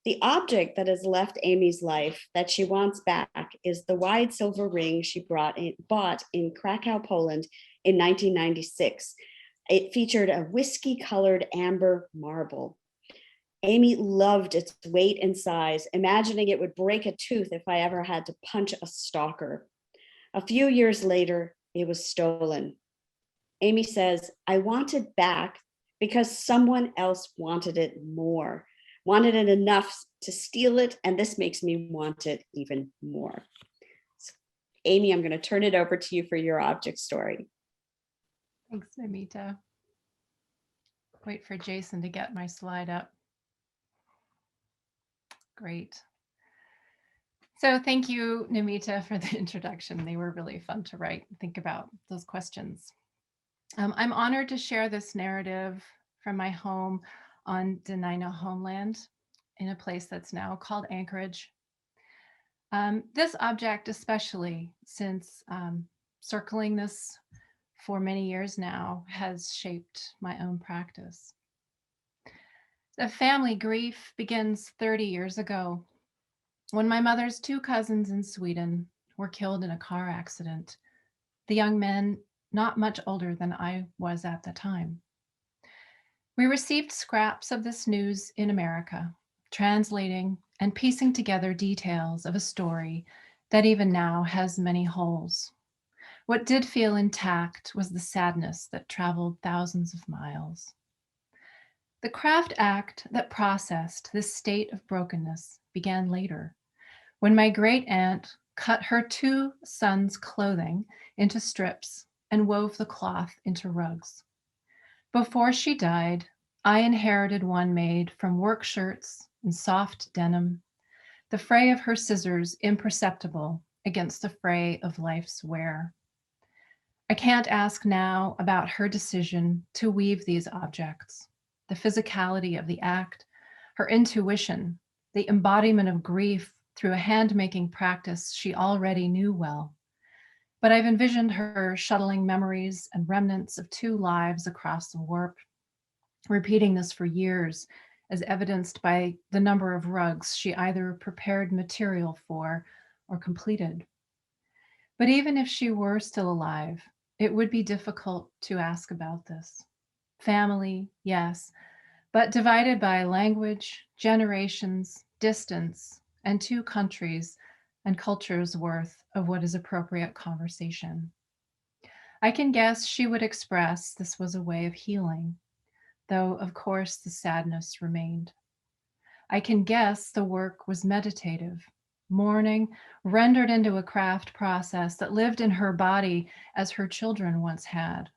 The object that has left Amy's life that she wants back is the wide silver ring she bought in Krakow, Poland in 1996. It featured a whiskey-colored amber marble. Amy loved its weight and size, imagining it would break a tooth if I ever had to punch a stalker. A few years later, it was stolen. Amy says, I want it back because someone else wanted it more, wanted it enough to steal it, and this makes me want it even more. So, Amy, I'm going to turn it over to you for your object story. Thanks, Namita. Wait for Jason to get my slide up. Great. So thank you, Namita, for the introduction. They were really fun to write and think about those questions. I'm honored to share this narrative from my home on Dena'ina homeland in a place that's now called Anchorage. This object, especially since circling this for many years now, has shaped my own practice. The family grief begins 30 years ago when my mother's two cousins in Sweden were killed in a car accident. The young men not much older than I was at the time. We received scraps of this news in America, translating and piecing together details of a story that even now has many holes. What did feel intact was the sadness that traveled thousands of miles. The craft act that processed this state of brokenness began later, when my great aunt cut her two sons' clothing into strips and wove the cloth into rugs. Before she died, I inherited one made from work shirts and soft denim, the fray of her scissors imperceptible against the fray of life's wear. I can't ask now about her decision to weave these objects, the physicality of the act, her intuition, the embodiment of grief through a hand-making practice she already knew well. But I've envisioned her shuttling memories and remnants of two lives across the warp, repeating this for years, as evidenced by the number of rugs she either prepared material for or completed. But even if she were still alive, it would be difficult to ask about this. Family, yes, but divided by language, generations, distance, and two countries and cultures worth of what is appropriate conversation. I can guess she would express this was a way of healing, though of course the sadness remained. I can guess the work was meditative, mourning rendered into a craft process that lived in her body as her children once had.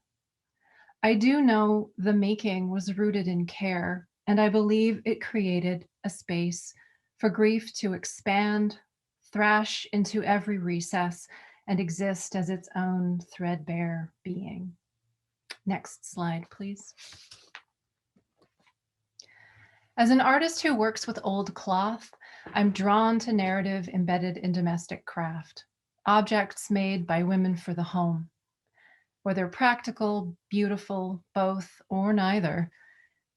I do know the making was rooted in care, and I believe it created a space for grief to expand, thrash into every recess, and exist as its own threadbare being. Next slide, please. As an artist who works with old cloth, I'm drawn to narrative embedded in domestic craft, objects made by women for the home. Whether practical, beautiful, both, or neither,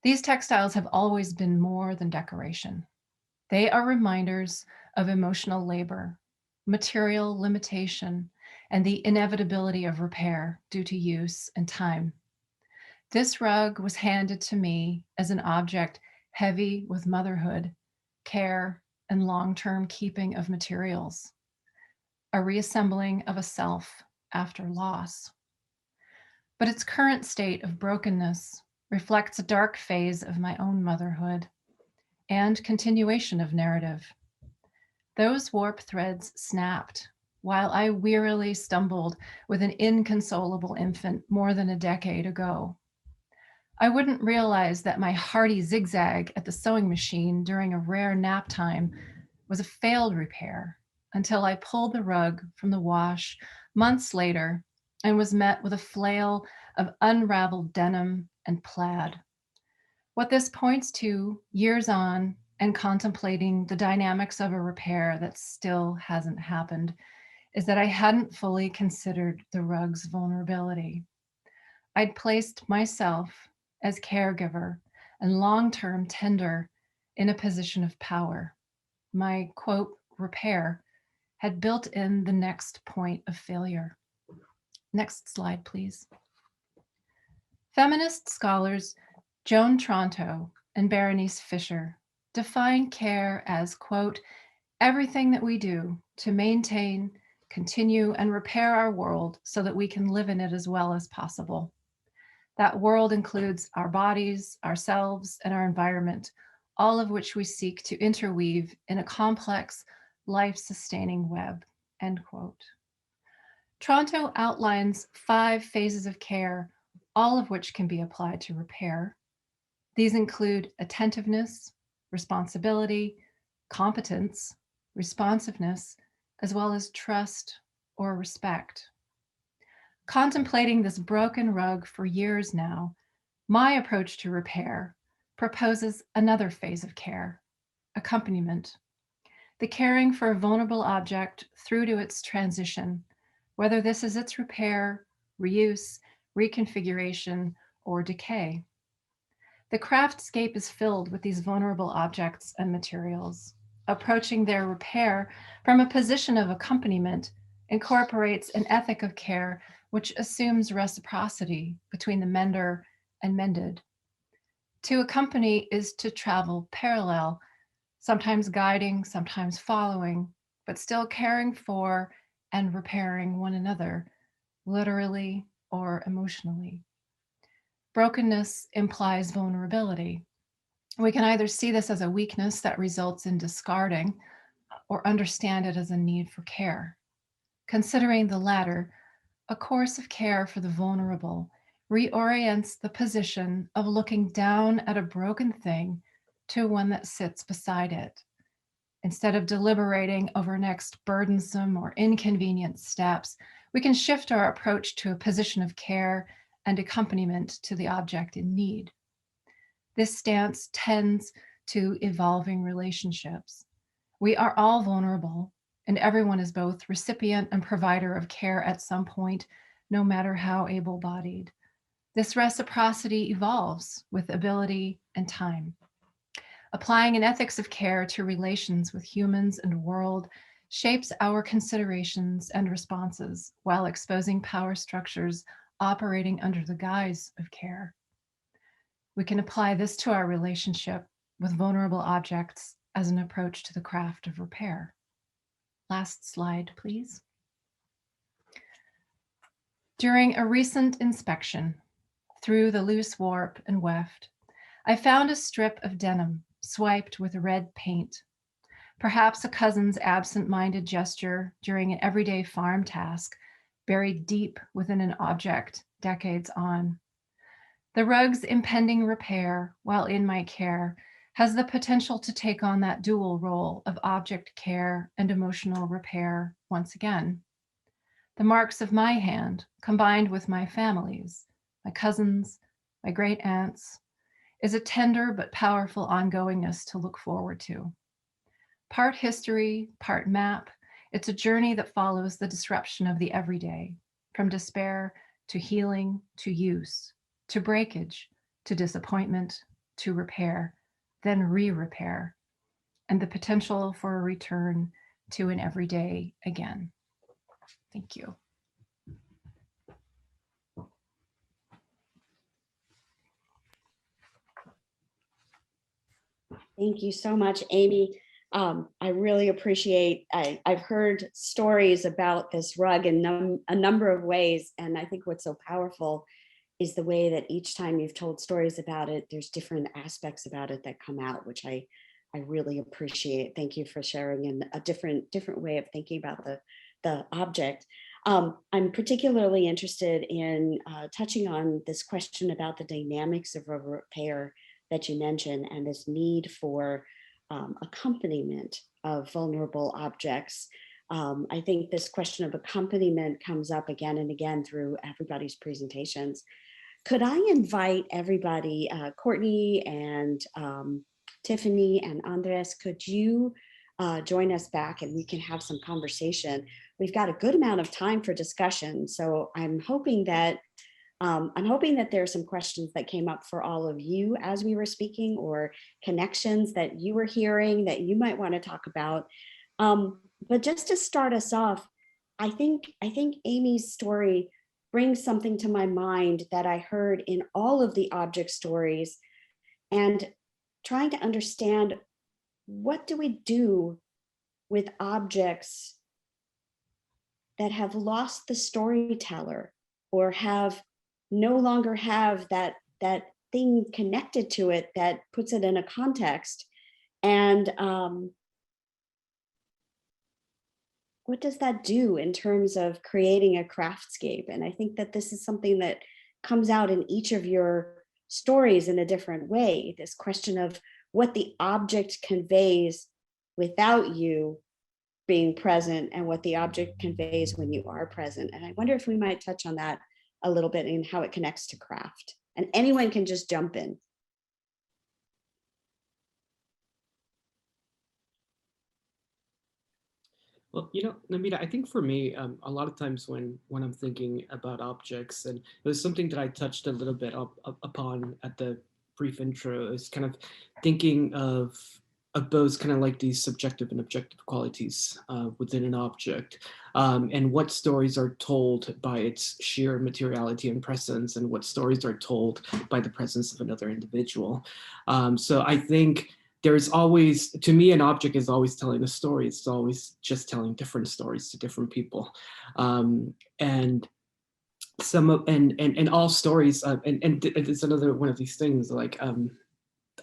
these textiles have always been more than decoration. They are reminders of emotional labor, material limitation, and the inevitability of repair due to use and time. This rug was handed to me as an object heavy with motherhood, care, and long-term keeping of materials, a reassembling of a self after loss. But its current state of brokenness reflects a dark phase of my own motherhood and continuation of narrative. Those warp threads snapped while I wearily stumbled with an inconsolable infant more than a decade ago. I wouldn't realize that my hearty zigzag at the sewing machine during a rare nap time was a failed repair until I pulled the rug from the wash months later and was met with a flail of unraveled denim and plaid. What this points to years on and contemplating the dynamics of a repair that still hasn't happened is that I hadn't fully considered the rug's vulnerability. I'd placed myself as caregiver and long-term tender in a position of power. My quote, repair had built in the next point of failure. Next slide, please. Feminist scholars Joan Tronto and Berenice Fisher define care as, quote, everything that we do to maintain, continue, and repair our world so that we can live in it as well as possible. That world includes our bodies, ourselves, and our environment, all of which we seek to interweave in a complex, life-sustaining web, end quote. Tronto outlines 5 phases of care, all of which can be applied to repair. These include attentiveness, responsibility, competence, responsiveness, as well as trust or respect. Contemplating this broken rug for years now, my approach to repair proposes another phase of care, accompaniment, the caring for a vulnerable object through to its transition, whether this is its repair, reuse, reconfiguration, or decay. The craftscape is filled with these vulnerable objects and materials. Approaching their repair from a position of accompaniment incorporates an ethic of care which assumes reciprocity between the mender and mended. To accompany is to travel parallel, sometimes guiding, sometimes following, but still caring for and repairing one another, literally or emotionally. Brokenness implies vulnerability. We can either see this as a weakness that results in discarding or understand it as a need for care. Considering the latter, a course of care for the vulnerable reorients the position of looking down at a broken thing to one that sits beside it. Instead of deliberating over next burdensome or inconvenient steps, we can shift our approach to a position of care and accompaniment to the object in need. This stance tends to evolving relationships. We are all vulnerable, and everyone is both recipient and provider of care at some point, no matter how able-bodied. This reciprocity evolves with ability and time. Applying an ethics of care to relations with humans and world shapes our considerations and responses while exposing power structures operating under the guise of care. We can apply this to our relationship with vulnerable objects as an approach to the craft of repair. Last slide, please. During a recent inspection through the loose warp and weft, I found a strip of denim swiped with red paint, perhaps a cousin's absent-minded gesture during an everyday farm task buried deep within an object decades on. The rug's impending repair, while in my care, has the potential to take on that dual role of object care and emotional repair once again. The marks of my hand, combined with my family's, my cousins, my great aunts, is a tender but powerful ongoingness to look forward to. Part history, part map, it's a journey that follows the disruption of the everyday, from despair to healing to use, to breakage, to disappointment, to repair, then re-repair, and the potential for a return to an everyday again. Thank you. Thank you so much, Amy. I really appreciate, I've heard stories about this rug in a number of ways, and I think what's so powerful is the way that each time you've told stories about it, there's different aspects about it that come out, which I really appreciate. Thank you for sharing in a different way of thinking about the object. I'm particularly interested in touching on this question about the dynamics of a repair that you mentioned and this need for accompaniment of vulnerable objects. I think this question of accompaniment comes up again and again through everybody's presentations. Could I invite everybody, Courtney and Tiffany and Andres, could you join us back and we can have some conversation? We've got a good amount of time for discussion, so I'm hoping that there are some questions that came up for all of you as we were speaking, or connections that you were hearing that you might want to talk about. But just to start us off, I think Amy's story brings something to my mind that I heard in all of the object stories, and trying to understand, what do we do with objects that have lost the storyteller or no longer have that thing connected to it that puts it in a context? And what does that do in terms of creating a craftscape? And I think that this is something that comes out in each of your stories in a different way, this question of what the object conveys without you being present and what the object conveys when you are present. And I wonder if we might touch on that a little bit and how it connects to craft. And anyone can just jump in. Well, Namita, I think for me, a lot of times when I'm thinking about objects, and it was something that I touched a little bit upon at the brief intro, is kind of thinking of those kind of like these subjective and objective qualities within an object, and what stories are told by its sheer materiality and presence, and what stories are told by the presence of another individual. So I think there's always, to me, an object is always telling a story. It's always just telling different stories to different people, and some of and all stories. And it's another one of these things. Like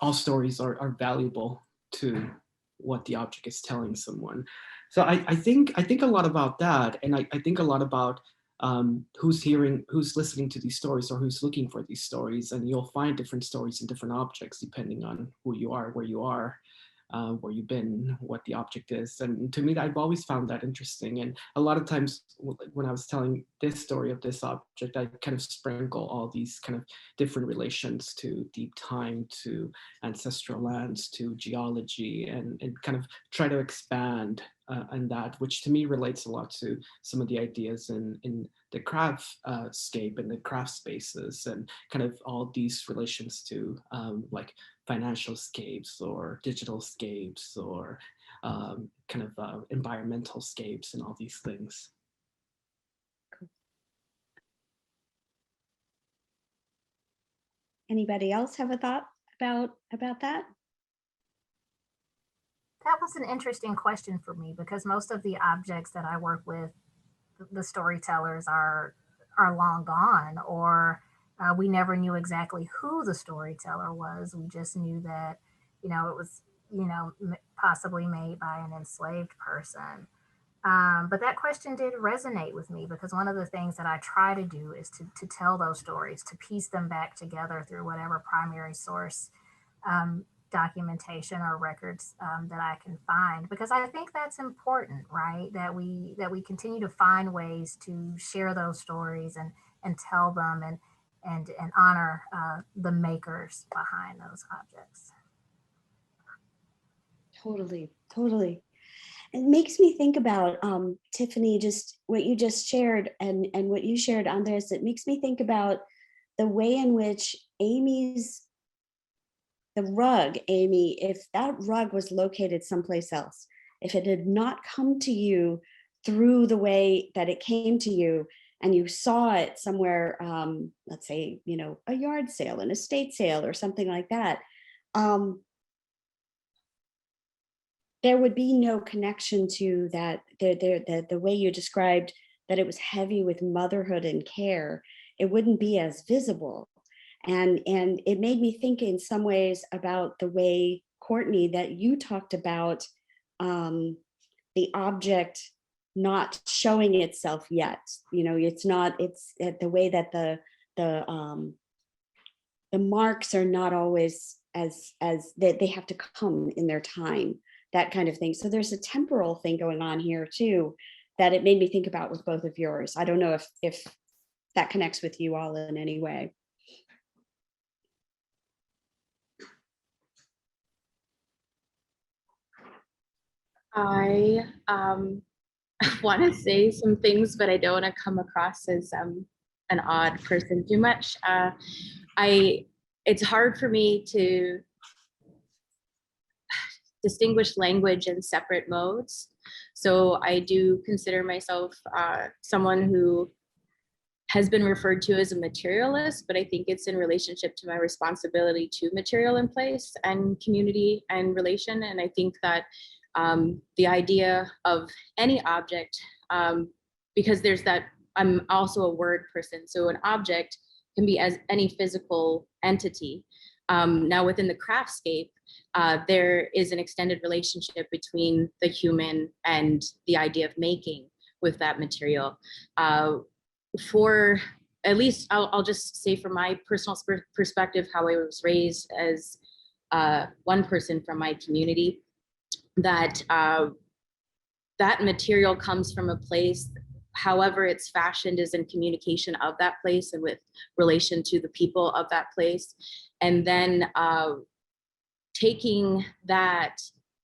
all stories are valuable to what the object is telling someone. So I think a lot about that, and I think a lot about who's listening to these stories, or who's looking for these stories. And you'll find different stories in different objects depending on who you are, where you are, where you've been, what the object is. And to me, I've always found that interesting. And a lot of times when I was telling this story of this object, I kind of sprinkle all these kind of different relations to deep time, to ancestral lands, to geology, and kind of try to expand on that, which to me relates a lot to some of the ideas in the craftscape and the craft spaces, and kind of all these relations to like financial scapes or digital scapes, or kind of environmental scapes, and all these things. Anybody else have a thought about that? That was an interesting question for me, because most of the objects that I work with, the storytellers are long gone, or we never knew exactly who the storyteller was. We just knew that, it was, possibly made by an enslaved person. But that question did resonate with me, because one of the things that I try to do is to tell those stories, to piece them back together through whatever primary source documentation or records that I can find, because I think that's important, right? That we continue to find ways to share those stories and tell them and honor the makers behind those objects. Totally. It makes me think about, Tiffany, just what you just shared and what you shared, Andres. It makes me think about the way in which the rug, Amy, if that rug was located someplace else, if it had not come to you through the way that it came to you, and you saw it somewhere, let's say, a yard sale, an estate sale, or something like that, there would be no connection to that. The way you described that it was heavy with motherhood and care, it wouldn't be as visible. And it made me think in some ways about the way, Courtney, that you talked about the object not showing itself yet. It's the way that the marks are not always as they have to come in their time, that kind of thing. So there's a temporal thing going on here too, that it made me think about with both of yours. I don't know if that connects with you all in any way. I want to say some things, but I don't want to come across as an odd person too much. It's hard for me to distinguish language in separate modes. So I do consider myself someone who has been referred to as a materialist, but I think it's in relationship to my responsibility to material in place and community and relation. And I think that the idea of any object, because there's that, I'm also a word person. So an object can be as any physical entity. Now within the craftscape, there is an extended relationship between the human and the idea of making with that material. For at least, I'll just say from my personal perspective, how I was raised as one person from my community. that that material comes from a place, however it's fashioned is in communication of that place and with relation to the people of that place. And then taking that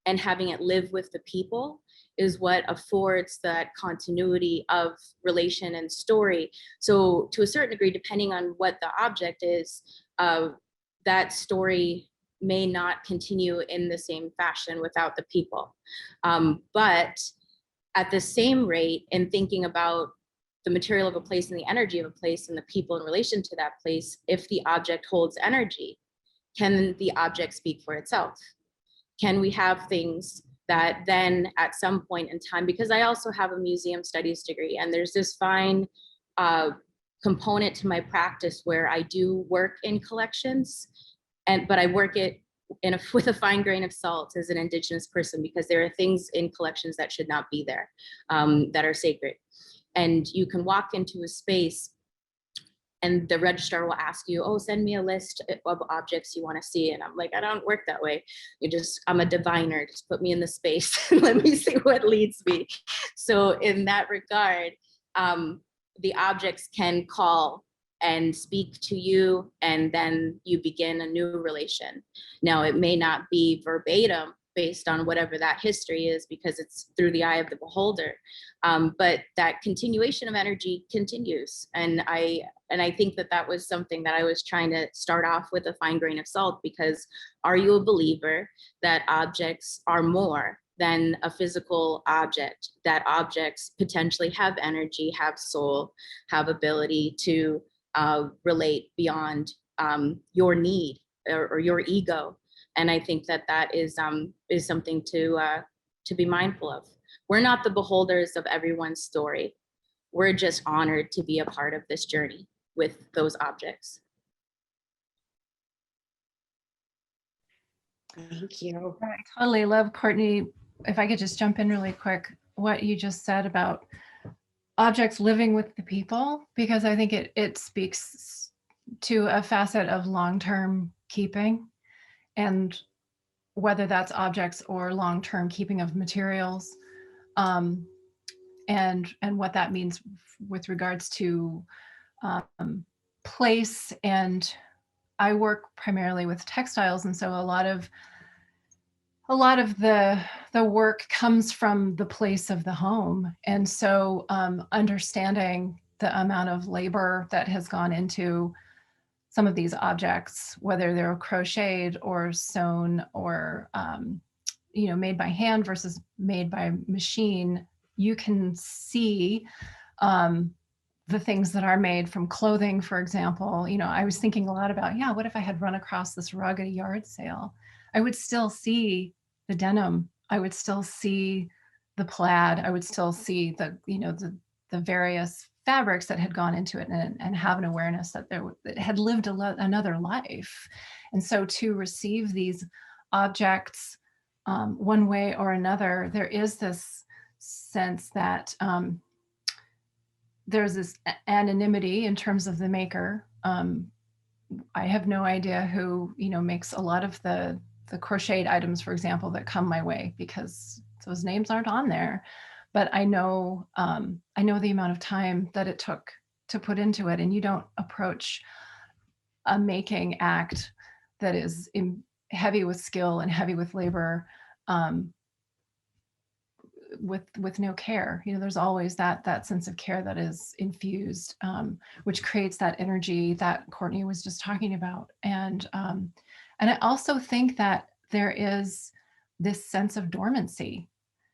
and having it live with the people is what affords that continuity of relation and story. So to a certain degree, depending on what the object is, that story may not continue in the same fashion without the people. But at the same rate, in thinking about the material of a place and the energy of a place and the people in relation to that place, if the object holds energy, can the object speak for itself? Can we have things that then at some point in time, because I also have a museum studies degree, and there's this fine component to my practice where I do work in collections, but I work it with a fine grain of salt as an Indigenous person, because there are things in collections that should not be there, that are sacred. And you can walk into a space and the registrar will ask you, oh, send me a list of objects you want to see. And I'm like, I don't work that way. I'm a diviner, just put me in the space and let me see what leads me. So in that regard, the objects can call and speak to you, and then you begin a new relation. Now, it may not be verbatim based on whatever that history is, because it's through the eye of the beholder. But that continuation of energy continues. And I think that was something that I was trying to start off with a fine grain of salt, because are you a believer that objects are more than a physical object, that objects potentially have energy, have soul, have ability to relate beyond your need or your ego? And I think that is something to be mindful of. We're not the beholders of everyone's story. We're just honored to be a part of this journey with those objects. Thank you. I totally love, Courtney, if I could just jump in really quick, what you just said about objects living with the people, because I think it speaks to a facet of long-term keeping, and whether that's objects or long-term keeping of materials, and what that means with regards to place. And I work primarily with textiles, and so a lot of the work comes from the place of the home. And so understanding the amount of labor that has gone into some of these objects, whether they're crocheted or sewn or made by hand versus made by machine, you can see the things that are made from clothing, for example. I was thinking a lot about, what if I had run across this rug at a yard sale? I would still see the denim. I would still see the plaid. I would still see the various fabrics that had gone into it, and have an awareness that it had lived another life. And so to receive these objects one way or another, there is this sense that there's this anonymity in terms of the maker. I have no idea who makes a lot of the crocheted items, for example, that come my way, because those names aren't on there. But I know the amount of time that it took to put into it, and you don't approach a making act that is heavy with skill and heavy with labor with no care. There's always that sense of care that is infused, which creates that energy that Courtney was just talking about. And I also think that there is this sense of dormancy,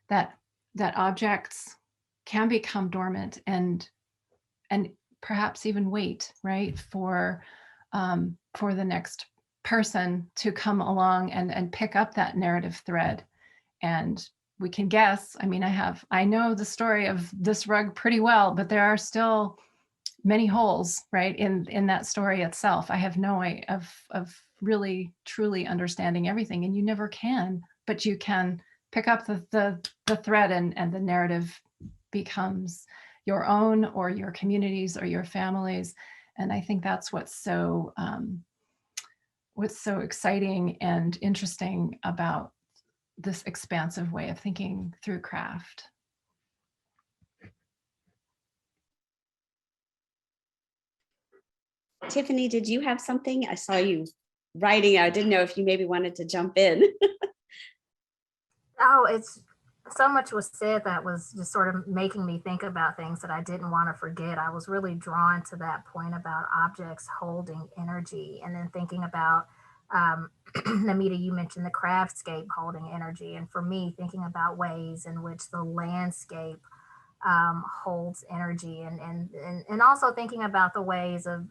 that objects can become dormant and perhaps even wait, right, for the next person to come along and pick up that narrative thread. And we can guess. I know the story of this rug pretty well, but there are still many holes, right, in that story itself. I have no way of really truly understanding everything, and you never can, but you can pick up the thread, and the narrative becomes your own, or your communities, or your families. And I think that's what's so exciting and interesting about this expansive way of thinking through craft. Tiffany, did you have something? I saw you writing. I didn't know if you maybe wanted to jump in. Oh, it's so much was said that was just sort of making me think about things that I didn't want to forget. I was really drawn to that point about objects holding energy, and then thinking about Namita, you mentioned the craftscape holding energy, and for me, thinking about ways in which the landscape holds energy, and also thinking about the ways of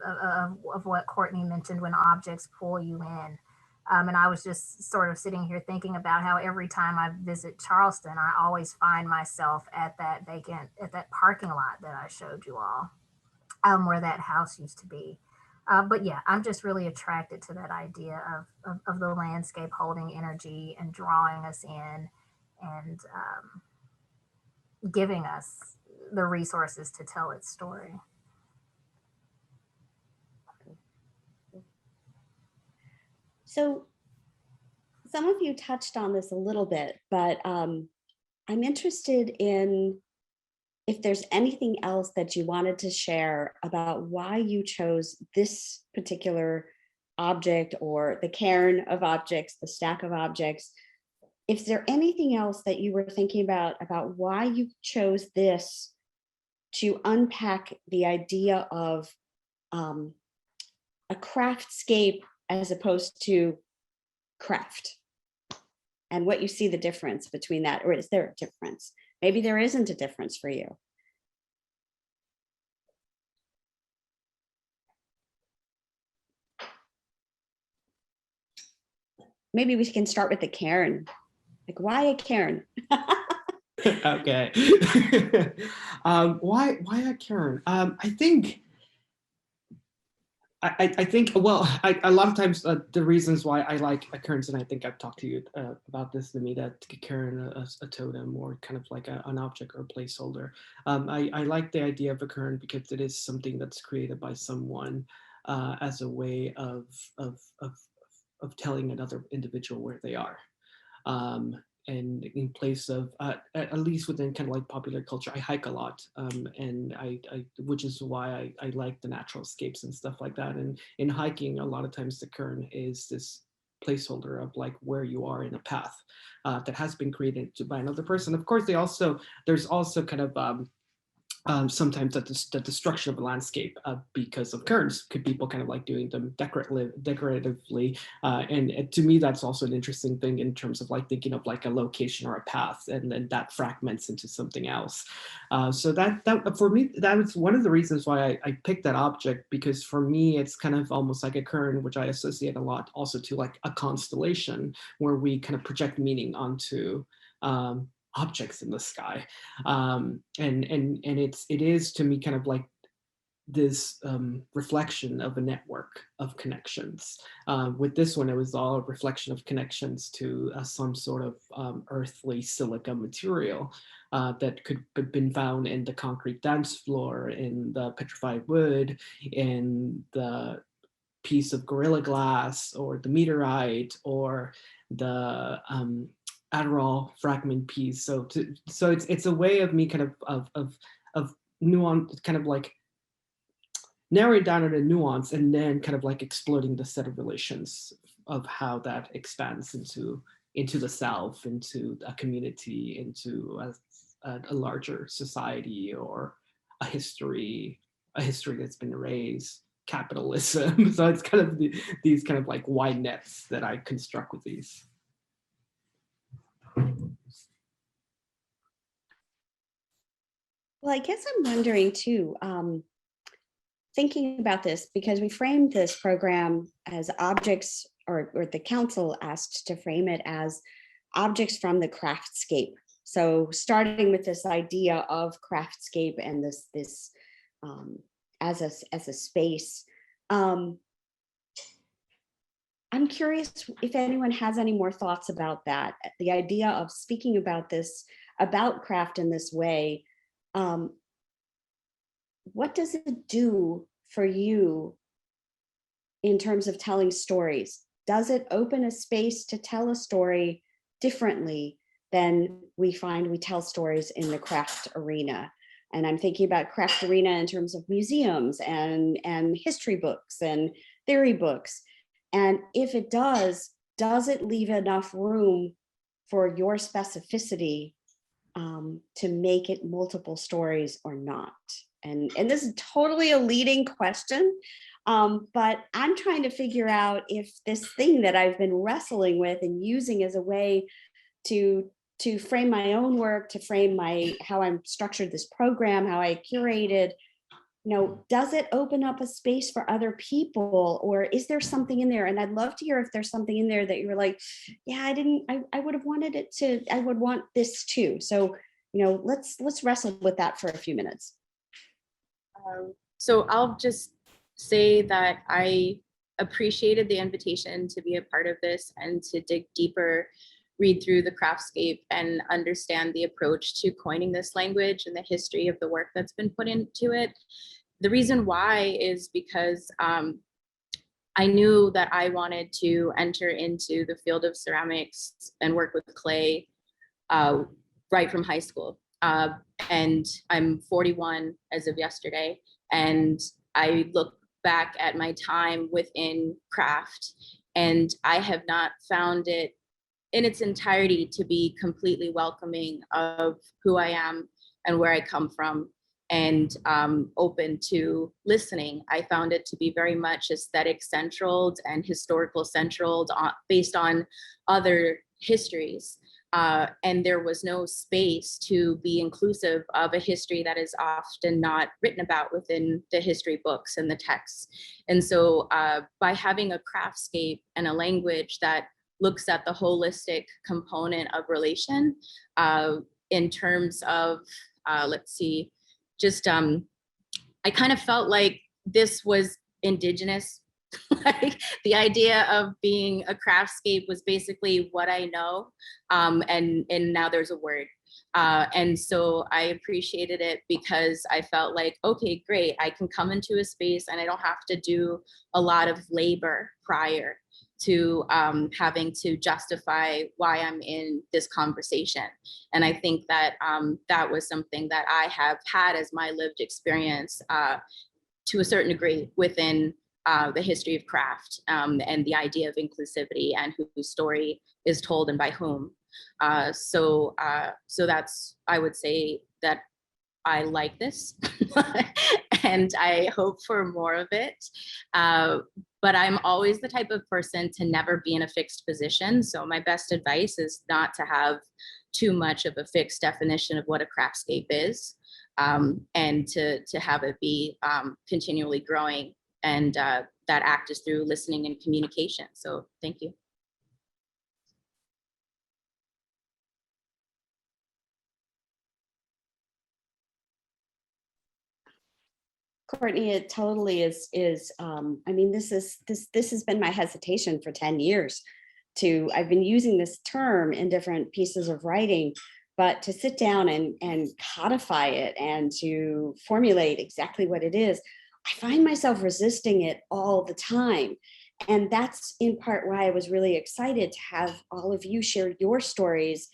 what Courtney mentioned when objects pull you in. And I was just sort of sitting here thinking about how every time I visit Charleston, I always find myself at that parking lot that I showed you all, where that house used to be. But yeah, I'm just really attracted to that idea of the landscape holding energy and drawing us in, and giving us the resources to tell its story. So some of you touched on this a little bit, but I'm interested in if there's anything else that you wanted to share about why you chose this particular object, or the cairn of objects, the stack of objects. Is there anything else that you were thinking about why you chose this to unpack the idea of a craftscape as opposed to craft, and what you see the difference between that, or is there a difference? Maybe there isn't a difference for you. Maybe we can start with the cairn. Like, why a cairn? Okay. Why a cairn? I think well, a lot of times the reasons why I like a cairns, and I think I've talked to you about this, Namita, to cairn a totem, or kind of like an object or a placeholder. I like the idea of a cairn because it is something that's created by someone as a way of telling another individual where they are. And in place of, at least within kind of like popular culture, I hike a lot, and I which is why I like the natural escapes and stuff like that. And in hiking, a lot of times the cairn is this placeholder of like where you are in a path that has been created by another person. Of course, there's also kind of sometimes the destruction of a landscape because of cairns. Could people kind of like doing them decoratively, and to me that's also an interesting thing in terms of like thinking of like a location or a path, and then that fragments into something else. So that for me, that was one of the reasons why I picked that object, because for me it's kind of almost like a cairn, which I associate a lot also to like a constellation, where we kind of project meaning onto objects in the sky, and it is to me kind of like this reflection of a network of connections. With this one, it was all a reflection of connections to some sort of earthly silica material that could have been found in the concrete dance floor, in the petrified wood, in the piece of Gorilla Glass, or the meteorite, or the Adderall fragment piece. So it's a way of me kind of nuance, kind of like narrowing down at a nuance, and then kind of like exploring the set of relations of how that expands into the self, into a community, into a larger society, or a history that's been erased, capitalism. So it's kind of these kind of like wide nets that I construct with these. Well, I guess I'm wondering too, thinking about this, because we framed this program as objects, or the council asked to frame it as objects from the craftscape. So starting with this idea of craftscape and this as a space. I'm curious if anyone has any more thoughts about that. The idea of speaking about this, about craft in this way. What does it do for you in terms of telling stories? Does it open a space to tell a story differently than we tell stories in the craft arena. And I'm thinking about craft arena in terms of museums and history books and theory books. And if it does it leave enough room for your specificity to make it multiple stories or not? And this is totally a leading question, but I'm trying to figure out if this thing that I've been wrestling with and using as a way to frame my own work, to frame how I'm structured this program, how I curated, does it open up a space for other people, or is there something in there? And I'd love to hear if there's something in there that you're like, yeah, I would have wanted it to, I would want this too. So, let's wrestle with that for a few minutes. So I'll just say that I appreciated the invitation to be a part of this and to dig deeper, read through the Craftscape and understand the approach to coining this language and the history of the work that's been put into it. The reason why is because I knew that I wanted to enter into the field of ceramics and work with clay right from high school. And I'm 41 as of yesterday. And I look back at my time within craft, and I have not found it in its entirety to be completely welcoming of who I am and where I come from, and open to listening. I found it to be very much aesthetic centraled and historical centraled based on other histories. And there was no space to be inclusive of a history that is often not written about within the history books and the texts. And so by having a craftscape and a language that looks at the holistic component of relation in terms of, let's see, just, I kind of felt like this was indigenous. Like the idea of being a craftscape was basically what I know, and now there's a word. And so I appreciated it because I felt like, okay, great, I can come into a space and I don't have to do a lot of labor prior to having to justify why I'm in this conversation. And I think that that was something that I have had as my lived experience to a certain degree within the history of craft and the idea of inclusivity and whose story is told and by whom. So that's, I would say that I like this and I hope for more of it. But I'm always the type of person to never be in a fixed position. So my best advice is not to have too much of a fixed definition of what a craftscape is, and to have it be continually growing. And that act is through listening and communication. So thank you. Courtney, it totally is. I mean, this has been my hesitation for 10 years. I've been using this term in different pieces of writing, but to sit down and codify it and to formulate exactly what it is, I find myself resisting it all the time. And that's in part why I was really excited to have all of you share your stories.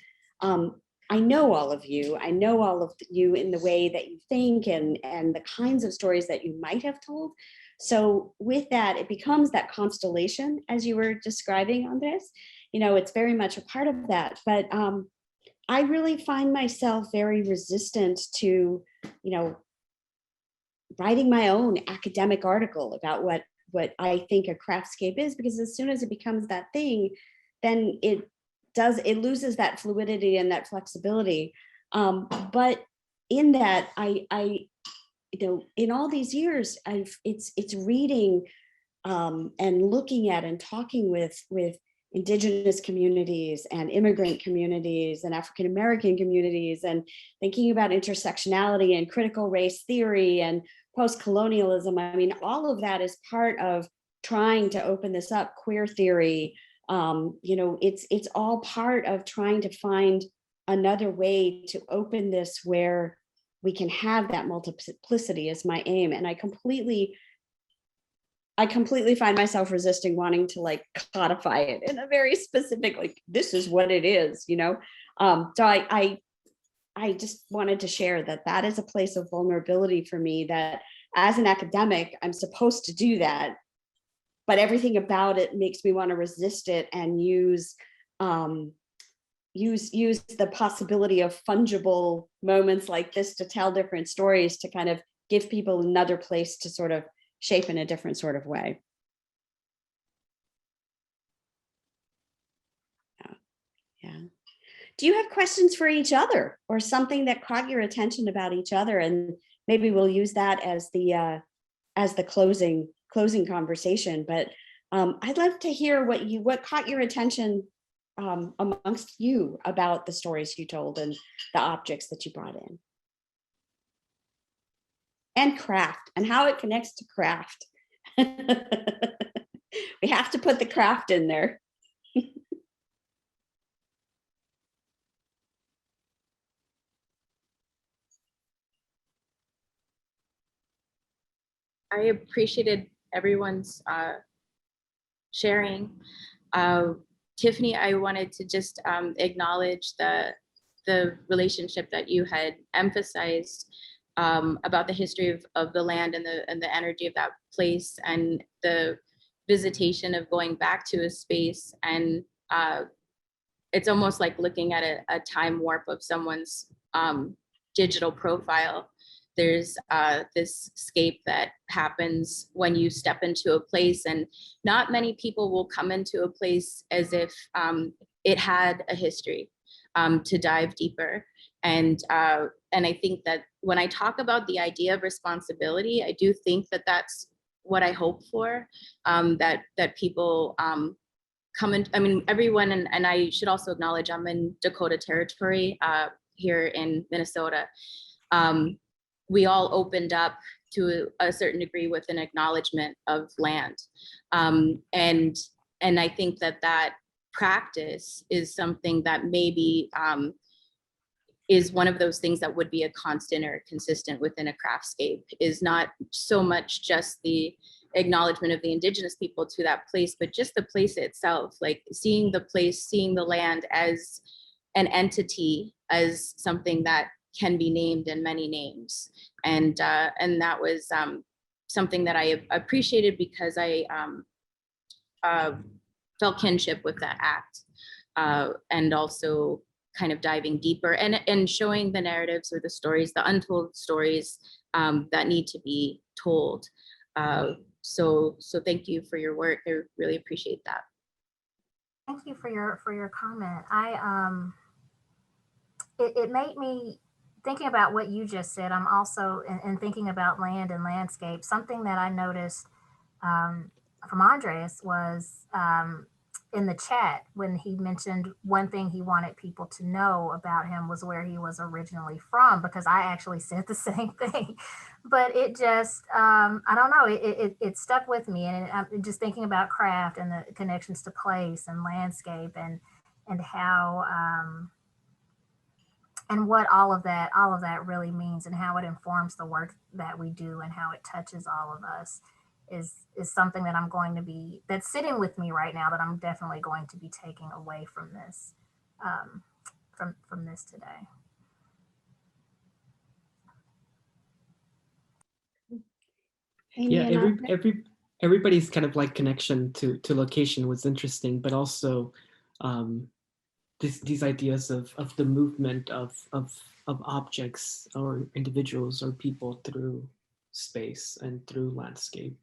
I know all of you. I know all of you in the way that you think and the kinds of stories that you might have told. So with that, it becomes that constellation, as you were describing on this. It's very much a part of that. But I really find myself very resistant to, writing my own academic article about what I think a craftscape is, because as soon as it becomes that thing, then it loses that fluidity and that flexibility. But in that, I in all these years, it's reading and looking at and talking with indigenous communities and immigrant communities and African American communities, and thinking about intersectionality and critical race theory and post-colonialism. I mean, all of that is part of trying to open this up, queer theory. It's all part of trying to find another way to open this where we can have that multiplicity is my aim. And I completely I completely find myself resisting wanting to like codify it in a very specific, like, this is what it is, you know? So I just wanted to share that that is a place of vulnerability for me, that as an academic, I'm supposed to do that, but everything about it makes me want to resist it and use the possibility of fungible moments like this to tell different stories, to kind of give people another place to sort of shape in a different sort of way. Yeah. Do you have questions for each other, or something that caught your attention about each other? And maybe we'll use that as the closing conversation. But I'd love to hear what caught your attention amongst you about the stories you told and the objects that you brought in. And craft, and how it connects to craft. We have to put the craft in there. I appreciated everyone's sharing. Tiffany, I wanted to just acknowledge the relationship that you had emphasized about the history of the land and the energy of that place, and the visitation of going back to a space. And it's almost like looking at a time warp of someone's digital profile. There's this scape that happens when you step into a place, and not many people will come into a place as if it had a history, to dive deeper. And I think that when I talk about the idea of responsibility, I do think that that's what I hope for, that people come in. I mean, everyone, and I should also acknowledge I'm in Dakota Territory here in Minnesota. We all opened up to a certain degree with an acknowledgement of land. And I think that practice is something that maybe is one of those things that would be a constant or consistent within a craftscape, is not so much just the acknowledgement of the indigenous people to that place, but just the place itself, like seeing the place, seeing the land as an entity, as something that can be named in many names. And that was something that I appreciated, because I felt kinship with that act, and also kind of diving deeper and showing the narratives or the stories, the untold stories that need to be told. So thank you for your work. I really appreciate that. Thank you for your comment. It made me thinking about what you just said. I'm also in thinking about land and landscape. Something that I noticed from Andres was in the chat, when he mentioned one thing he wanted people to know about him was where he was originally from, because I actually said the same thing. But it just, I don't know, it stuck with me. And I'm just thinking about craft and the connections to place and landscape, and how, and what all of that really means, and how it informs the work that we do, and how it touches all of us, is something that I'm going to be, that's sitting with me right now, that I'm definitely going to be taking away from this, from this today. Yeah, everybody's kind of like connection to location was interesting, but also these ideas of the movement of objects or individuals or people through space and through landscape,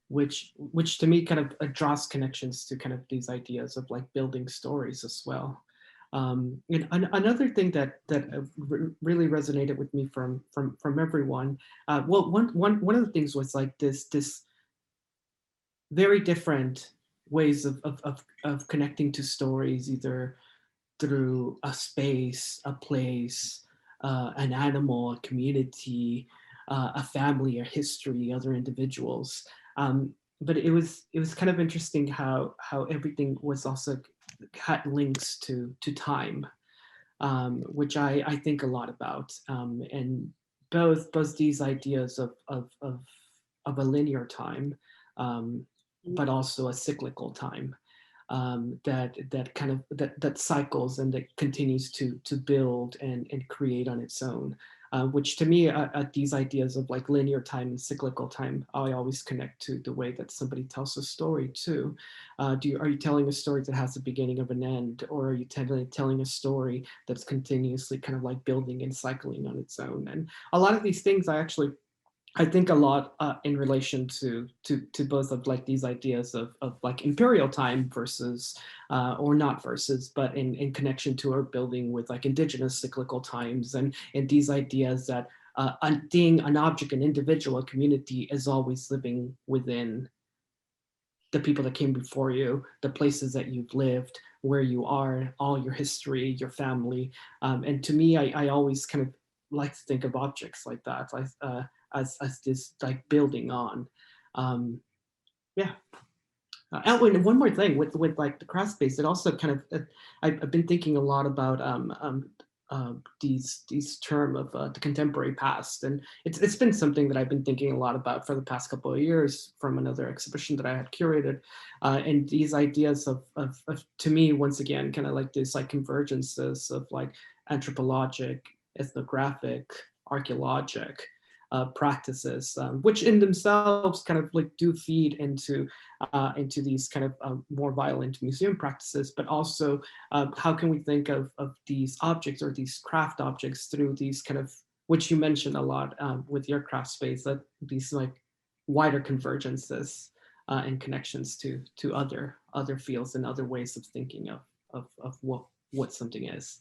which to me kind of draws connections to kind of these ideas of like building stories as well. And another thing that really resonated with me from everyone, well, one of the things was like this very different ways of connecting to stories, either through a space, a place, an animal, a community, a family, or history, other individuals. But it was kind of interesting how everything was also had links to time, which I think a lot about, and both these ideas of a linear time, but also a cyclical time that cycles and that continues to build and create on its own. Which to me, these ideas of like linear time and cyclical time, I always connect to the way that somebody tells a story too. Are you telling a story that has a beginning of an end, or are you telling a story that's continuously kind of like building and cycling on its own? And a lot of these things I think a lot in relation to both of like these ideas of like imperial time versus or not versus, but in connection to our building with like indigenous cyclical times and these ideas that being an object, an individual, a community is always living within the people that came before you, the places that you've lived, where you are, all your history, your family. And to me, I always kind of like to think of objects like that. As this like building on. Yeah. And one more thing with like the craft space, it also kind of, I've been thinking a lot about these term of the contemporary past. And it's been something that I've been thinking a lot about for the past couple of years from another exhibition that I had curated. And these ideas of to me, once again, kind of like this like convergences of like anthropologic, ethnographic, archaeologic, practices, which in themselves kind of like do feed into these kind of more violent museum practices, but also how can we think of these objects or these craft objects through these kind of, which you mentioned a lot with your craft space, that these like wider convergences and connections to other fields and other ways of thinking of what something is.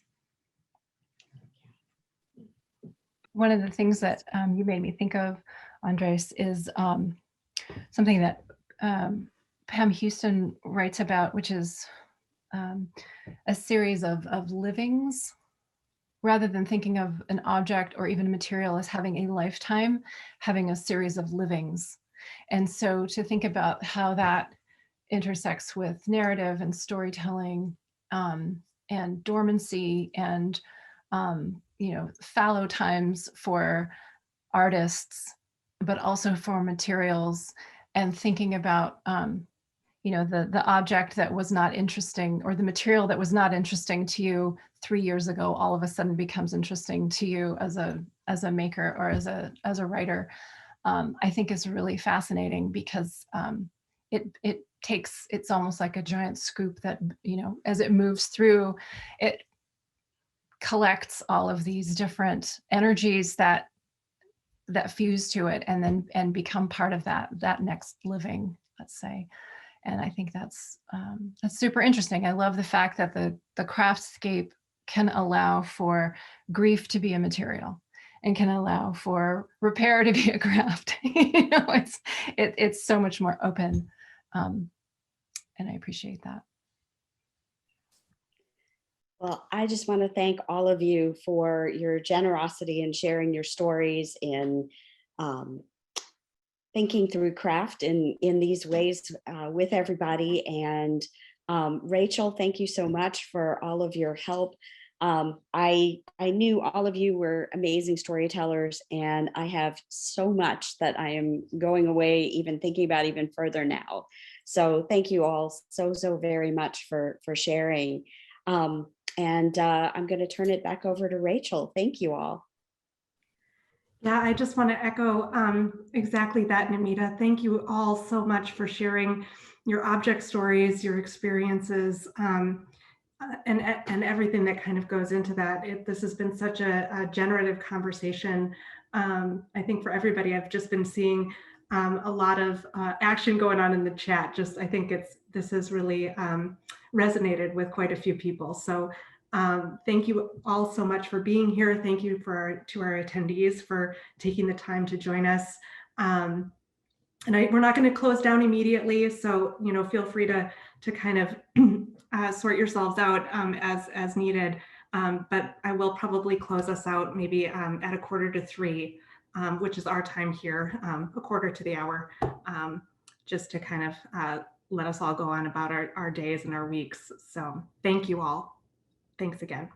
One of the things that you made me think of, Andres, is something that Pam Houston writes about, which is a series of livings, rather than thinking of an object or even a material as having a lifetime, having a series of livings. And so to think about how that intersects with narrative and storytelling and dormancy and fallow times for artists, but also for materials, and thinking about the object that was not interesting, or the material that was not interesting to you 3 years ago, all of a sudden becomes interesting to you as a maker or as a writer. I think is really fascinating because it's almost like a giant scoop that, as it moves through, it collects all of these different energies that fuse to it and become part of that next living, let's say. And I think that's super interesting. I love the fact that the craftscape can allow for grief to be a material and can allow for repair to be a craft. It's so much more open, and I appreciate that. Well, I just want to thank all of you for your generosity in sharing your stories and thinking through craft in these ways with everybody. And Rachel, thank you so much for all of your help. I knew all of you were amazing storytellers, and I have so much that I am going away even thinking about even further now. So thank you all so very much for sharing. And I'm going to turn it back over to Rachel. Thank you all. Yeah, I just want to echo exactly that, Namita. Thank you all so much for sharing your object stories, your experiences, and everything that kind of goes into that. This has been such a generative conversation. I think for everybody, I've just been seeing a lot of action going on in the chat. I think this has really resonated with quite a few people. So thank you all so much for being here. Thank you to our attendees for taking the time to join us. And we're not going to close down immediately, so feel free to kind of sort yourselves out as needed. But I will probably close us out maybe at 2:45, which is our time here, 1/4 to the hour, just to kind of let us all go on about our days and our weeks. So thank you all. Thanks again.